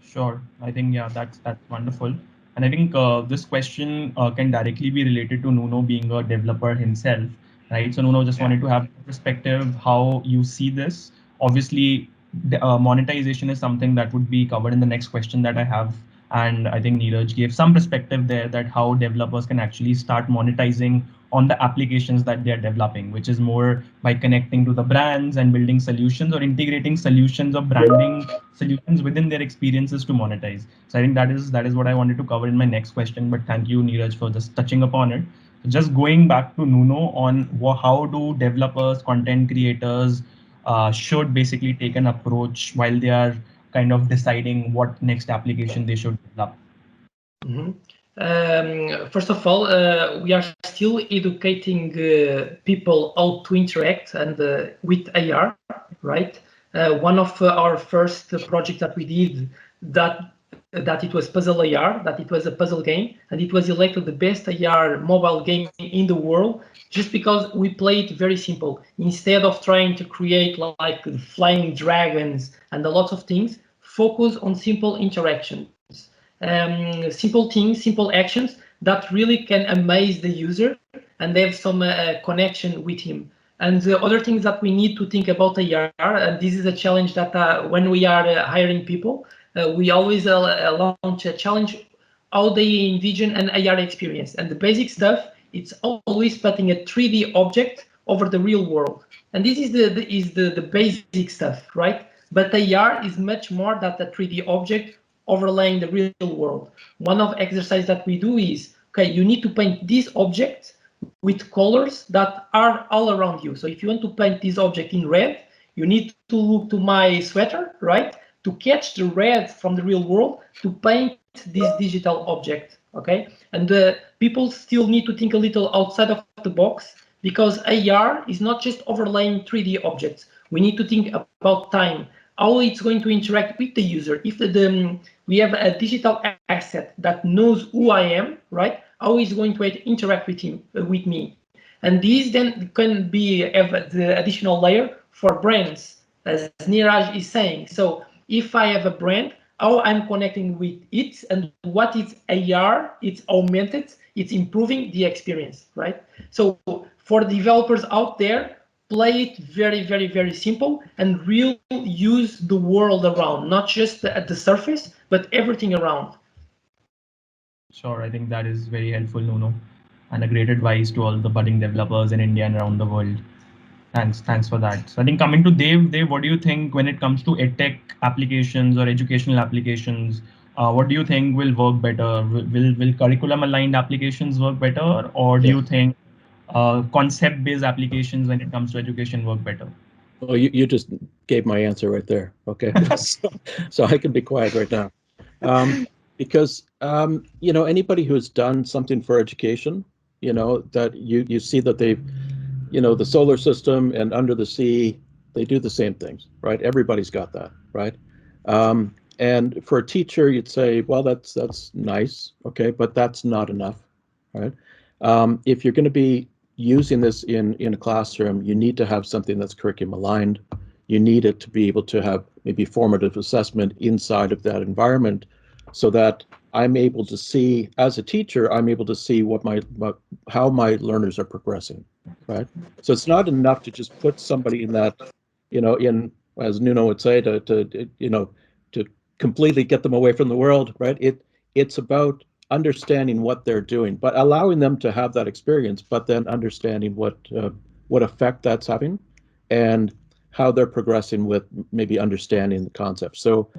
Sure. I think, yeah, that's wonderful. And I think this question can directly be related to Nuno being a developer himself, right? So Nuno, just wanted to have perspective how you see this. Obviously, the, monetization is something that would be covered in the next question that I have. And I think Neeraj gave some perspective there that how developers can actually start monetizing on the applications that they are developing, which is more by connecting to the brands and building solutions or integrating solutions or branding solutions within their experiences to monetize. So I think that is what I wanted to cover in my next question. But thank you, Neeraj, for just touching upon it. So just going back to Nuno on how do developers, content creators should basically take an approach while they are kind of deciding what next application they should develop. First of all, we are still educating people how to interact and with AR, right? One of our first projects that we did that it was Puzzle AR, that it was a puzzle game, and it was elected the best AR mobile game in the world, just because we played very simple. Instead of trying to create like flying dragons and a lot of things, focus on simple interactions. Simple things, simple actions that really can amaze the user and have some connection with him. And the other things that we need to think about AR, and this is a challenge that when we are hiring people, we always launch a challenge how they envision an AR experience. And the basic stuff, it's always putting a 3D object over the real world. And this is the basic stuff, right? But AR is much more than a 3D object overlaying the real world. One of exercise that we do is, okay, you need to paint this object with colors that are all around you. So if you want to paint this object in red, you need to look to my sweater, right? to catch the red from the real world to paint this digital object. Okay, and people still need to think a little outside of the box, because AR is not just overlaying 3D objects. We need to think about time, how it's going to interact with the user. If we have a digital asset that knows who I am, right? How is going to interact with me? And these then can be have the additional layer for brands, as Niraj is saying. So if I have a brand, how I'm connecting with it, and what is AR, it's augmented, it's improving the experience, right? So for developers out there, play it very, very, very simple and really use the world around, not just at the surface, but everything around. Sure, I think that is very helpful, Nuno, and a great advice to all the budding developers in India and around the world. Thanks for that. So I think coming to Dave, what do you think when it comes to edtech applications or educational applications? What do you think will work better? Will curriculum aligned applications work better, or do you think concept based applications when it comes to education work better? Well, you just gave my answer right there. Okay, so I can be quiet right now, because anybody who's done something for education, that you see that they've, the solar system and under the sea, they do the same things, right? Everybody's got that, right? And for a teacher, you'd say, well, that's nice, okay, but that's not enough, right? If you're going to be using this in a classroom, you need to have something that's curriculum aligned. You need it to be able to have maybe formative assessment inside of that environment, so that I'm able to see, as a teacher, I'm able to see how my learners are progressing, right? So it's not enough to just put somebody in that, in, as Nuno would say, to completely get them away from the world, right? It's about understanding what they're doing, but allowing them to have that experience, but then understanding what effect that's having and how they're progressing with maybe understanding the concept. So,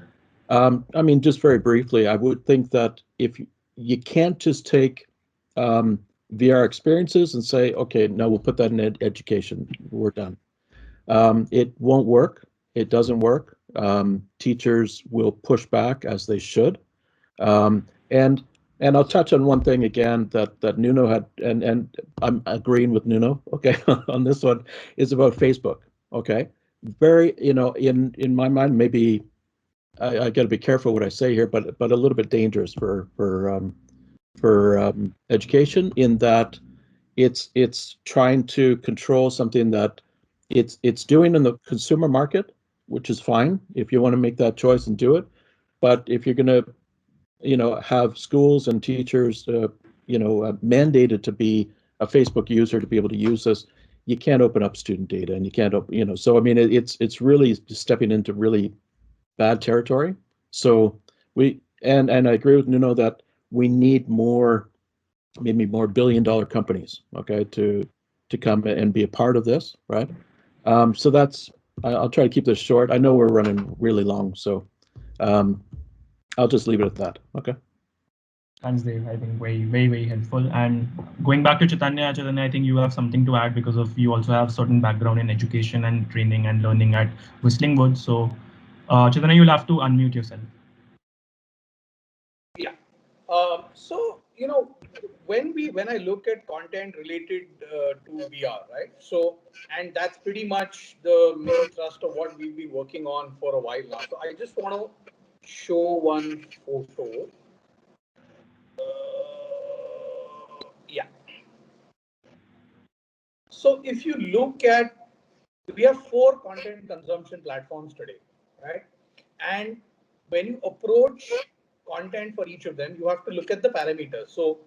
just very briefly, I would think that if you can't just take VR experiences and say, okay, no, we'll put that in education, we're done. It won't work. It doesn't work. Teachers will push back, as they should. And I'll touch on one thing again that Nuno had, and I'm agreeing with Nuno, okay, on this one, is about Facebook, okay? Very, in my mind, maybe I got to be careful what I say here, but a little bit dangerous for education, in that it's trying to control something that it's doing in the consumer market, which is fine if you want to make that choice and do it. But if you're going to have schools and teachers, mandated to be a Facebook user to be able to use this, you can't open up student data, and you can't open, so I mean, it's really stepping into really bad territory. So and I agree with Nuno that we need maybe more billion-dollar companies, okay, to come and be a part of this, right? So I'll try to keep this short. I know we're running really long, so I'll just leave it at that. Okay. Thanks, Dave. I think very, very, very helpful. And going back to Chaitanya, I think you have something to add, because of you also have certain background in education and training and learning at Whistling Woods. So, Chaitanya, you'll have to unmute yourself. Yeah. So when I look at content related to VR, right? So, and that's pretty much the main thrust of what we've been working on for a while now. So I just want to show one photo. Yeah. So if you look at, we have 4 content consumption platforms today, right? And when you approach content for each of them, you have to look at the parameters. So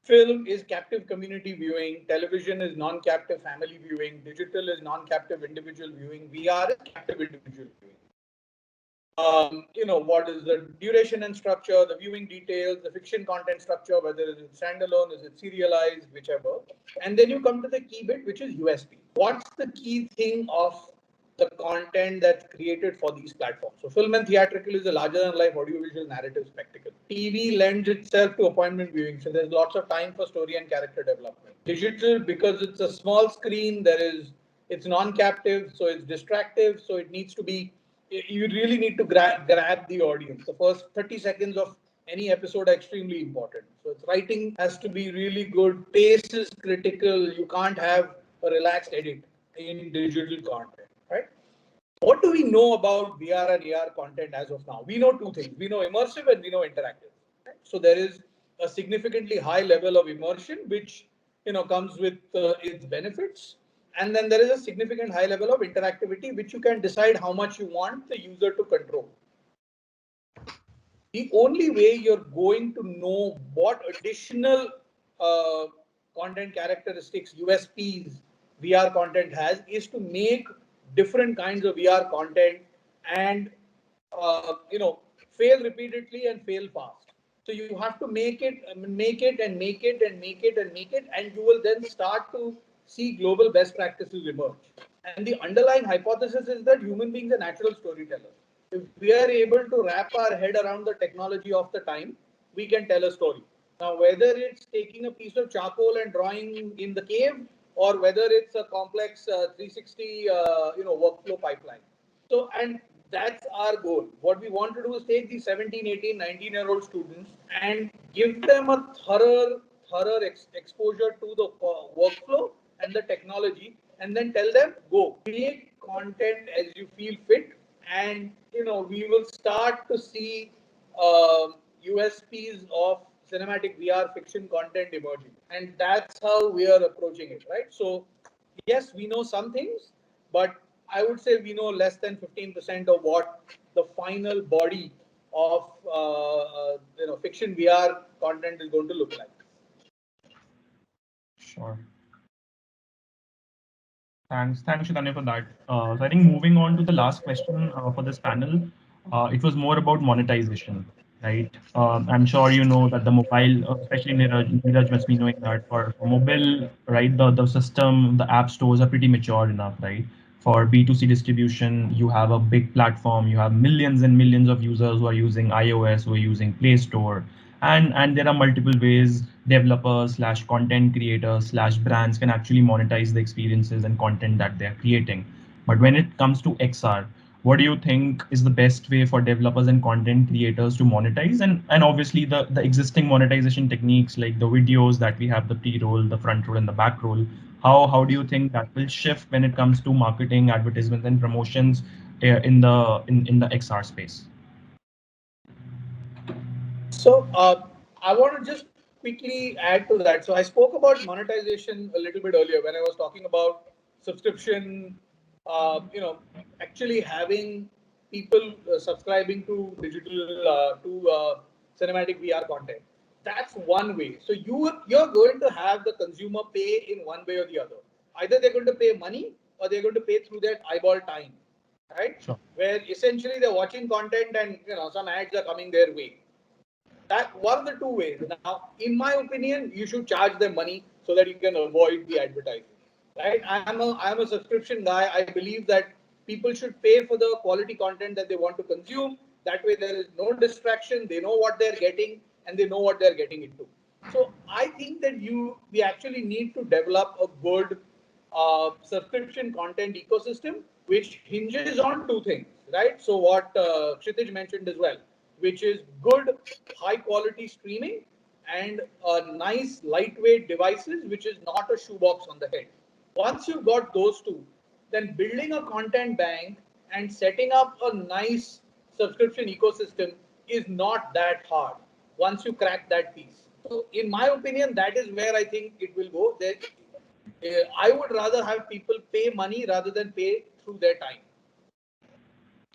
film is captive community viewing, television is non-captive family viewing, digital is non-captive individual viewing, VR is captive individual viewing. What is the duration and structure, the viewing details, the fiction content structure, whether is it standalone, is it serialized, whichever. And then you come to the key bit, which is USP. What's the key thing of the content that's created for these platforms? So film and theatrical is a larger than life audiovisual narrative spectacle. TV lends itself to appointment viewing. So there's lots of time for story and character development. Digital, because it's a small screen, it's non-captive, so it's distractive. So it needs to be you really need to grab the audience. The first 30 seconds of any episode are extremely important. So its writing has to be really good. Pace is critical. You can't have a relaxed edit in digital content, right? What do we know about VR and AR content as of now? We know two things. We know immersive and we know interactive. Right? So there is a significantly high level of immersion, which comes with its benefits, and then there is a significant high level of interactivity, which you can decide how much you want the user to control. The only way you're going to know what additional content characteristics, USPs, VR content has is to make different kinds of VR content and fail repeatedly and fail fast. So you have to make it and make it and make it, and you will then start to see global best practices emerge. And the underlying hypothesis is that human beings are natural storytellers. If we are able to wrap our head around the technology of the time, we can tell a story. Now, whether it's taking a piece of charcoal and drawing in the cave, or whether it's a complex 360 workflow pipeline. So, and that's our goal. What we want to do is take these 17, 18, 19-year-old students and give them a thorough exposure to the workflow and the technology, and then tell them, go create content as you feel fit, and we will start to see USPs of cinematic VR fiction content emerging, and that's how we are approaching it, right? So yes, we know some things, but I would say we know less than 15% of what the final body of fiction VR content is going to look like. Sure. Thanks, Chaitanya, for that. So I think moving on to the last question for this panel, it was more about monetization, right? I'm sure you know that the mobile, especially Niraj must be knowing that for mobile, right, the system, the app stores are pretty mature enough, right? For B2C distribution, you have a big platform, you have millions and millions of users who are using iOS, who are using Play Store, and there are multiple ways developers slash content creators slash brands can actually monetize the experiences and content that they're creating. But when it comes to XR, what do you think is the best way for developers and content creators to monetize? And obviously the existing monetization techniques like the videos that we have, the pre-roll, the front roll, and the back roll, how do you think that will shift when it comes to marketing, advertisements, and promotions in the XR space? So I want to just quickly add to that. So I spoke about monetization a little bit earlier when I was talking about subscription. Actually having people subscribing to digital cinematic VR content. That's one way. So you're going to have the consumer pay in one way or the other. Either they're going to pay money or they're going to pay through their eyeball time, right? Sure. Where essentially they're watching content and some ads are coming their way. That one of the two ways. Now, in my opinion, you should charge them money so that you can avoid the advertising. Right? I'm a subscription guy. I believe that people should pay for the quality content that they want to consume. That way, there is no distraction. They know what they're getting and they know what they're getting into. So I think that we actually need to develop a good subscription content ecosystem which hinges on two things, right? So what Kshitij mentioned as well, which is good high quality streaming and nice lightweight devices, which is not a shoebox on the head. Once you've got those two, then building a content bank and setting up a nice subscription ecosystem is not that hard once you crack that piece. So in my opinion, that is where I think it will go. I would rather have people pay money rather than pay through their time.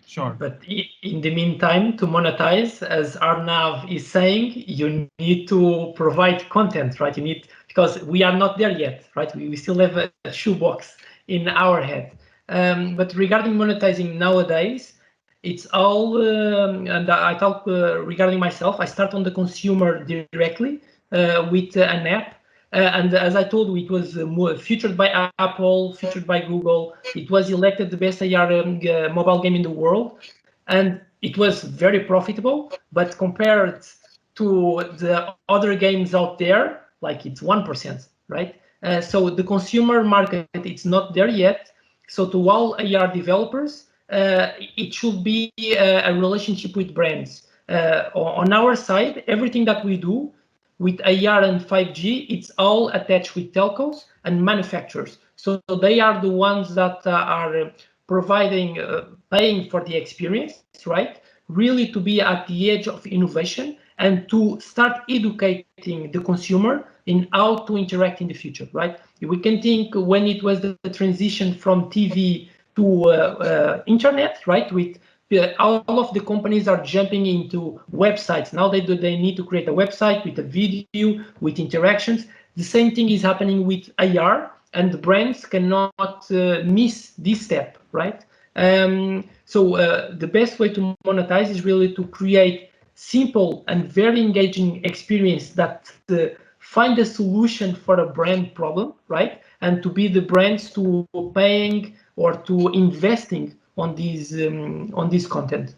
Sure. But in the meantime, to monetize, as Arnav is saying, you need to provide content, right? You need, because we are not there yet, right? We still have a shoebox in our head. But regarding monetizing nowadays, it's all, and I talk regarding myself, I start on the consumer directly with an app. And as I told you, it was featured by Apple, featured by Google. It was elected the best AR mobile game in the world. And it was very profitable, but compared to the other games out there, like it's 1%, right? So the consumer market, it's not there yet. So to all AR developers, it should be a relationship with brands. On our side, everything that we do with AR and 5G, it's all attached with telcos and manufacturers. So they are the ones that are providing, paying for the experience, right? Really to be at the edge of innovation and to start educating the consumer in how to interact in the future, right? We can think when it was the transition from TV to internet, right? With all of the companies are jumping into websites. Now they need to create a website with a video, with interactions. The same thing is happening with AR, and the brands cannot miss this step, right? So the best way to monetize is really to create simple and very engaging experience that find a solution for a brand problem, right? And to be the brands to paying or to investing on this content.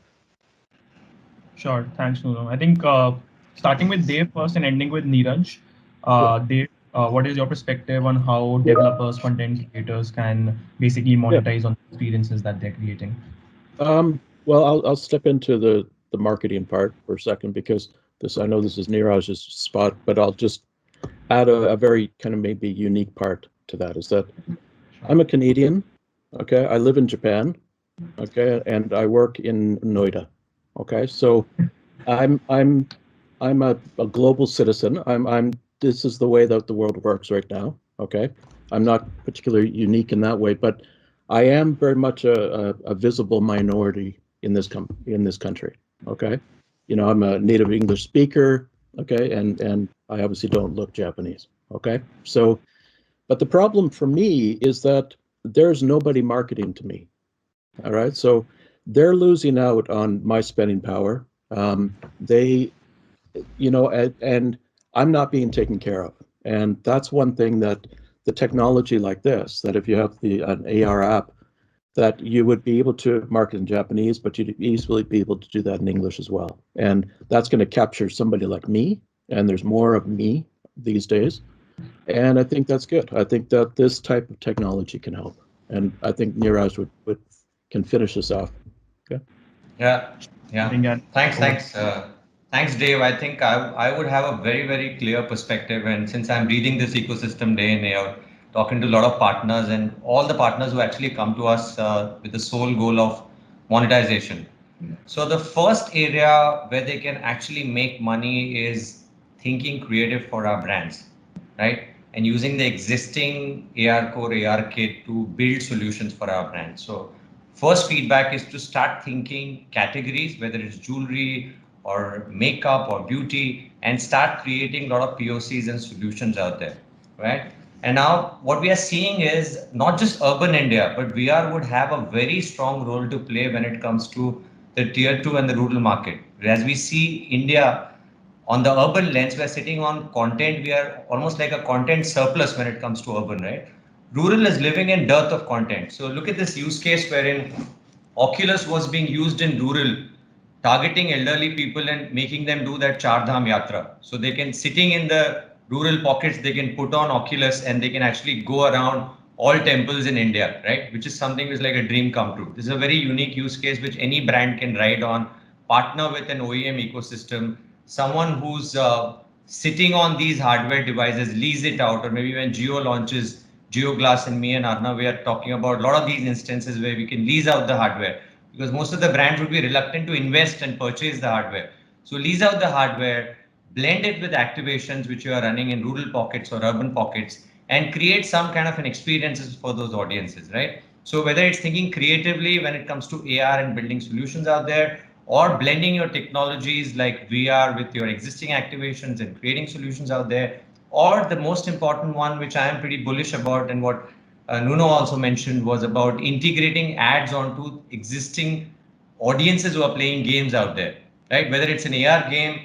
Sure. Thanks, Nuno. I think starting with Dave first and ending with Niraj. Dave, what is your perspective on how developers, content creators can basically Yeah. monetize on the experiences that they're creating? Well, I'll step into the marketing part for a second because I know this is Niraj's spot, but I'll just add a very kind of maybe unique part to that is that I'm a Canadian. Okay, I live in Japan. Okay, and I work in Noida. Okay, so I'm a global citizen. I'm this is the way that the world works right now. Okay, I'm not particularly unique in that way, but I am very much a visible minority in this country. Okay, I'm a native English speaker. Okay, and I obviously don't look Japanese. Okay, so but the problem for me is that there's nobody marketing to me. All right, so they're losing out on my spending power. They and I'm not being taken care of. And that's one thing that the technology like this, that if you have an AR app, that you would be able to market in Japanese, but you'd easily be able to do that in English as well. And that's going to capture somebody like me, and there's more of me these days. And I think that's good. I think that this type of technology can help. And I think Niraj can finish this off. Okay. Yeah. Thanks, Dave. I think I would have a very, very clear perspective. And since I'm reading this ecosystem day in, day out, talking to a lot of partners and all the partners who actually come to us with the sole goal of monetization. So the first area where they can actually make money is thinking creative for our brands, right? And using the existing AR Core, AR Kit to build solutions for our brands. So first feedback is to start thinking categories, whether it's jewelry or makeup or beauty, and start creating a lot of POCs and solutions out there, right? And now what we are seeing is not just urban India, but VR would have a very strong role to play when it comes to the tier 2 and the rural market. As we see India on the urban lens, we are sitting on content. We are almost like a content surplus when it comes to urban, right? Rural is living in dearth of content. So look at this use case wherein Oculus was being used in rural, targeting elderly people and making them do that Char Dham Yatra. So they can, sitting in the rural pockets, they can put on Oculus and they can actually go around all temples in India, right? Which is something which is like a dream come true. This is a very unique use case which any brand can ride on, partner with an OEM ecosystem, someone who's sitting on these hardware devices, lease it out, or maybe when Jio launches Jio Glass, and me and Arnav, we are talking about a lot of these instances where we can lease out the hardware because most of the brands would be reluctant to invest and purchase the hardware. So lease out the hardware, blend it with activations which you are running in rural pockets or urban pockets, and create some kind of an experiences for those audiences, right? So whether it's thinking creatively when it comes to AR and building solutions out there, or blending your technologies like VR with your existing activations and creating solutions out there, or the most important one, which I am pretty bullish about, and what Nuno also mentioned, was about integrating ads onto existing audiences who are playing games out there, right? Whether it's an AR game,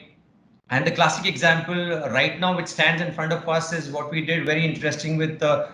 and the classic example right now which stands in front of us is what we did very interesting with the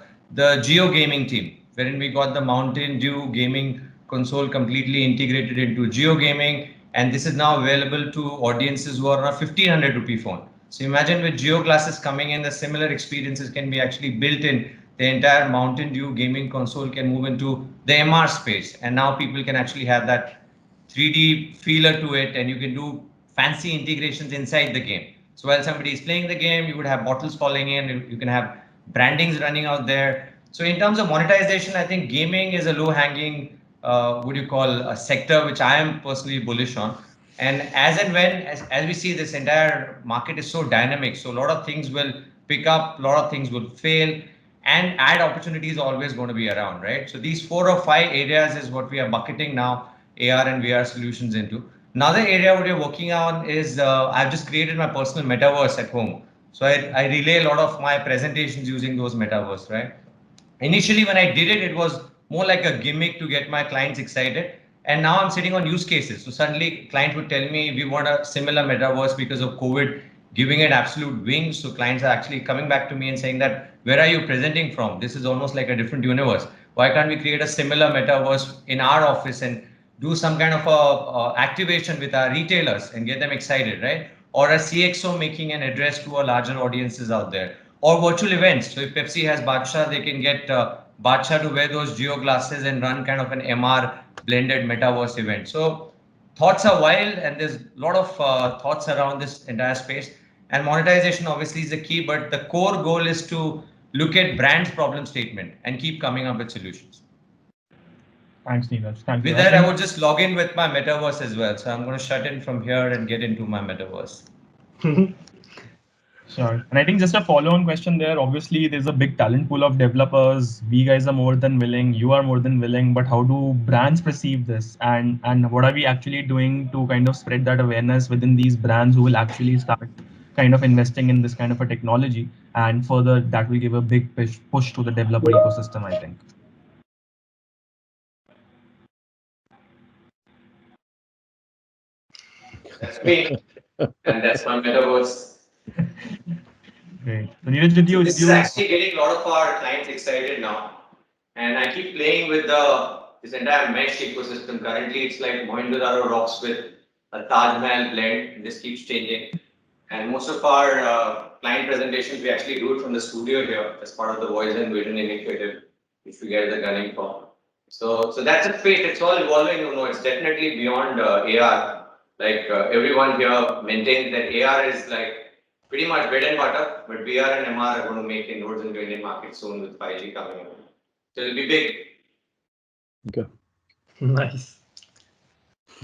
Geo gaming team, wherein we got the Mountain Dew gaming console completely integrated into Geo gaming, and this is now available to audiences who are on a 1500 rupee phone. So imagine with Geo glasses coming in, the similar experiences can be actually built in. the entire Mountain Dew gaming console can move into the MR space, and now people can actually have that 3D feeler to it, and you can do fancy integrations inside the game. So while somebody is playing the game, you would have bottles falling in, you can have brandings running out there. So in terms of monetization, I think gaming is a low-hanging, what do you call, a sector which I am personally bullish on. And as we see, this entire market is so dynamic, so a lot of things will pick up, a lot of things will fail, and ad opportunities are always going to be around, right? So these 4 or 5 areas is what we are bucketing now AR and VR solutions into. Another area what we're working on is I've just created my personal metaverse at home. So I relay a lot of my presentations using those metaverse, right? Initially, when I did it, it was more like a gimmick to get my clients excited. And now I'm sitting on use cases. So suddenly, client would tell me we want a similar metaverse because of COVID, giving it absolute wings. So clients are actually coming back to me and saying that, where are you presenting from? This is almost like a different universe. Why can't we create a similar metaverse in our office and do some kind of a activation with our retailers and get them excited, right? Or a CXO making an address to a larger audiences out there, or virtual events. So if Pepsi has Badshah, they can get Badshah to wear those geo glasses and run kind of an MR blended metaverse event. So thoughts are wild, and there's a lot of thoughts around this entire space. And monetization obviously is the key, but the core goal is to look at brand's problem statement and keep coming up with solutions. Thanks, Niraj. Thank you. With that, I would just log in with my metaverse as well. So I'm going to shut in from here and get into my metaverse. Sure. And I think just a follow-on question there. Obviously, there's a big talent pool of developers. We guys are more than willing. You are more than willing. But how do brands perceive this? And what are we actually doing to kind of spread that awareness within these brands who will actually start kind of investing in this kind of a technology? And further, that will give a big push to the developer ecosystem, I think. That's me, and that's my metaverse. Great. So Niraj, did you? This is actually getting a lot of our clients excited now, and I keep playing with this entire mesh ecosystem. Currently, it's like Mohenjo-daro rocks with a Taj Mahal blend, and this keeps changing. And most of our client presentations, we actually do it from the studio here as part of the Voice and Vision initiative, which we get the gunning for. So that's a fate. It's all evolving. It's definitely beyond AR. Like everyone here maintains that AR is like pretty much bread and butter, but VR and MR are going to make inroads into Indian market soon with 5G coming up. So it'll be big. Okay. Nice.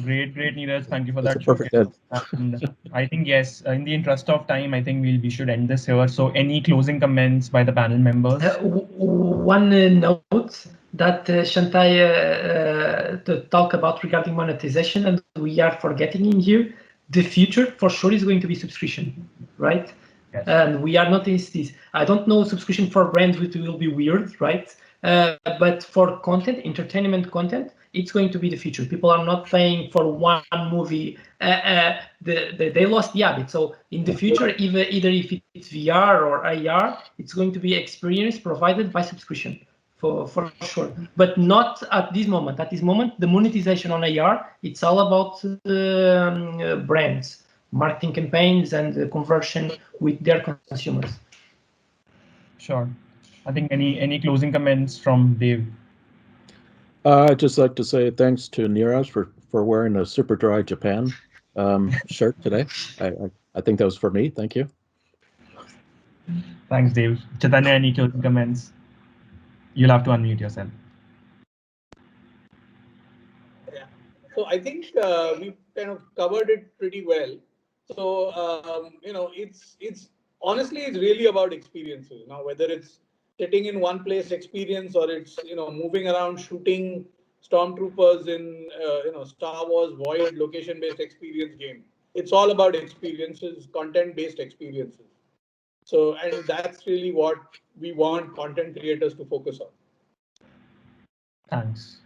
Great, Niraj. Thank you for That's that. a perfect end. And I think, yes, in the interest of time, I think we should end this here. So any closing comments by the panel members? One note that Chantai to talk about regarding monetization, and we are forgetting in here, the future for sure is going to be subscription, right? Yes. And we are not in this. I don't know subscription for brands, which will be weird, right? But for content, entertainment content, it's going to be the future. People are not paying for one movie. They lost the habit. So in the future, either if it's VR or AR, it's going to be experience provided by subscription for sure. But not at this moment. At this moment, the monetization on AR, it's all about brands, marketing campaigns, and conversion with their consumers. Sure. I think any closing comments from Dave? I'd just like to say thanks to Niraj for wearing a Super Dry Japan shirt today. I think that was for me. Thank you. Thanks, Dave. Chaitanya, any closing comments? You'll have to unmute yourself. Yeah. So I think we've kind of covered it pretty well. So it's honestly it's really about experiences. Now, whether it's sitting in one place experience or it's moving around shooting stormtroopers in Star Wars Void location-based experience game. It's all about experiences, content-based experiences. So, and that's really what we want content creators to focus on. Thanks.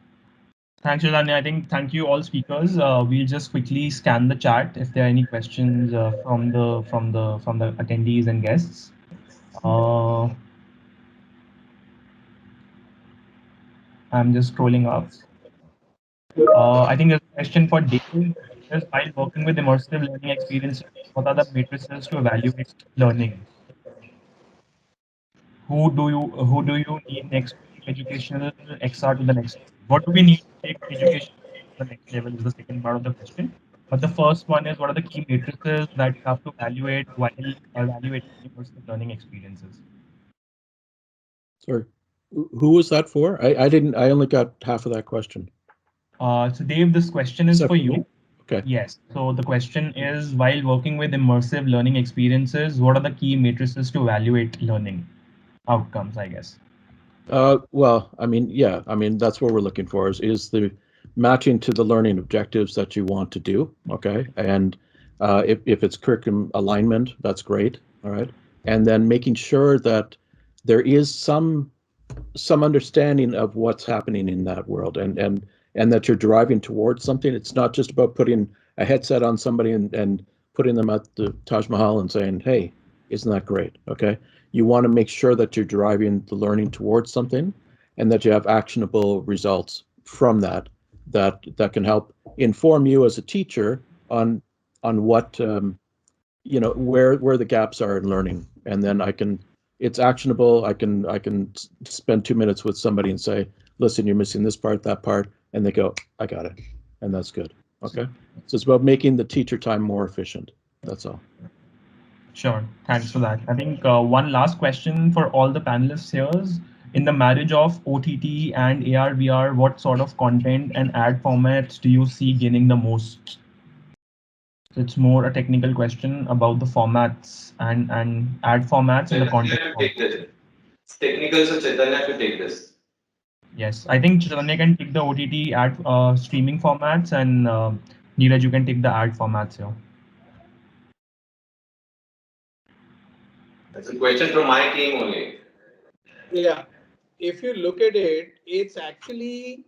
Thanks, Chaitanya. I think thank you all speakers. We'll just quickly scan the chat if there are any questions from the attendees and guests. I'm just scrolling up. I think there's a question for Dave. Just while working with immersive learning experiences, what are the matrices to evaluate learning? who do you need next to take educational XR to the next level? What do we need to take education to the next level is the second part of the question. But the first one is what are the key matrices that you have to evaluate while evaluating immersive learning experiences? Sorry, who was that for? I didn't. I only got half of that question. So Dave, this question is Except for for me. you. Okay. Yes. So the question is, while working with immersive learning experiences, what are the key matrices to evaluate learning outcomes, I guess? Well, I mean, yeah, I mean, that's what we're looking for is the matching to the learning objectives that you want to do. Okay. And if it's curriculum alignment, that's great. All right. And then making sure that there is some understanding of what's happening in that world and that you're driving towards something. It's not just about putting a headset on somebody and putting them at the Taj Mahal and saying, hey, isn't that great? Okay. You want to make sure that you're driving the learning towards something and that you have actionable results from that can help inform you as a teacher on what where the gaps are in learning. And then it's actionable. I can spend 2 minutes with somebody and say, listen, you're missing this part, that part, and they go, I got it, and that's good. Okay, so it's about making the teacher time more efficient. That's all. Sure. Thanks for that. I think one last question for all the panelists here is, in the marriage of OTT and AR, VR, what sort of content and ad formats do you see gaining the most? So it's more a technical question about the formats and ad formats and the content Chaitanya format. take this. It's technical, so Chaitanya should take this. Yes, I think Chaitanya can take the OTT ad streaming formats, and Neeraj, you can take the ad formats here. That's a question from my team only. Yeah, if you look at it, it's actually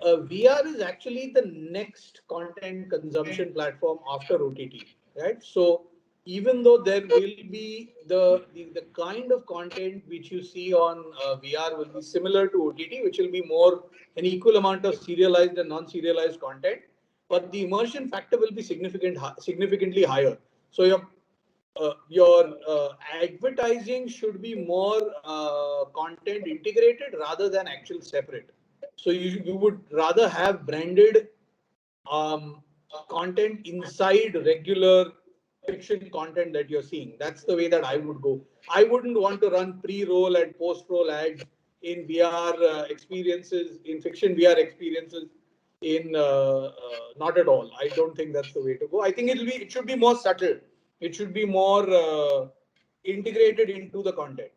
VR is actually the next content consumption platform after OTT, right? So even though there will be the kind of content which you see on VR will be similar to OTT, which will be more an equal amount of serialized and non-serialized content, but the immersion factor will be significantly higher. So your advertising should be more content integrated rather than actual separate. So you would rather have branded um, content inside regular fiction content that you're seeing. That's the way that I would go. I wouldn't want to run pre-roll and post-roll ads in VR experiences, in fiction VR experiences. Not at all. I don't think that's the way to go. I think it should be more subtle. It should be more integrated into the content.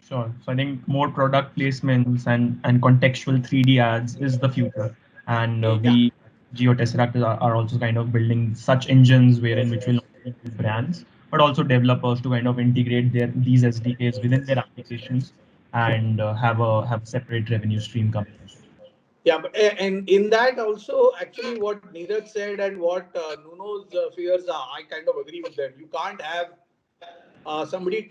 Sure. So I think more product placements and contextual 3D ads is the future. And Yeah. we, JioTesseract, are also kind of building such engines wherein which will not only help brands, but also developers to kind of integrate these SDKs within their applications and have a separate revenue stream coming in. Yeah, but and in that also, actually, what Niraj said and what Nuno's fears are, I kind of agree with them. You can't have somebody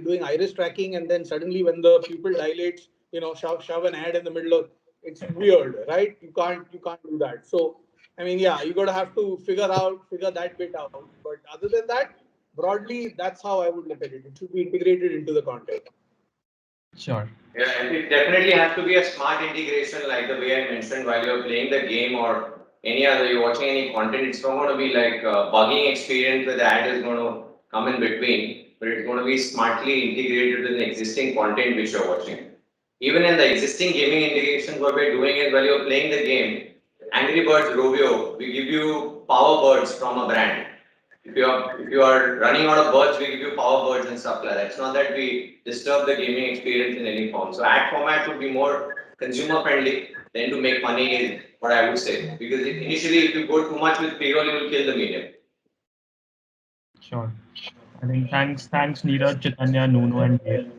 doing iris tracking, and then suddenly when the pupil dilates, shove an ad in the middle of it's weird, right? You can't do that. So, I mean, yeah, you gotta have to figure that bit out. But other than that, broadly, that's how I would look at it. It should be integrated into the content. Sure. Yeah, and it definitely has to be a smart integration, like the way I mentioned while you're playing the game or you're watching any content. It's not going to be like a bugging experience where the ad is going to come in between, but it's going to be smartly integrated with the existing content which you're watching. Even in the existing gaming integration, what we're doing is while you're playing the game, Angry Birds Rovio, we give you power birds from a brand. If you are running out of birds, we give you power birds and stuff like that. It's not that we disturb the gaming experience in any form. So ad format would be more consumer friendly than to make money is what I would say. Because initially if you go too much with payroll, you will kill the medium. Sure. I think thanks Neeraj, Chaitanya, Nuno, and Dave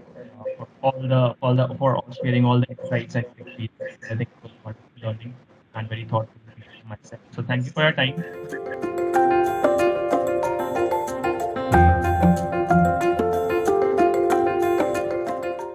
for all sharing all the insights and experiences. I think it was wonderful learning and very thought provoking for myself. So thank you for your time.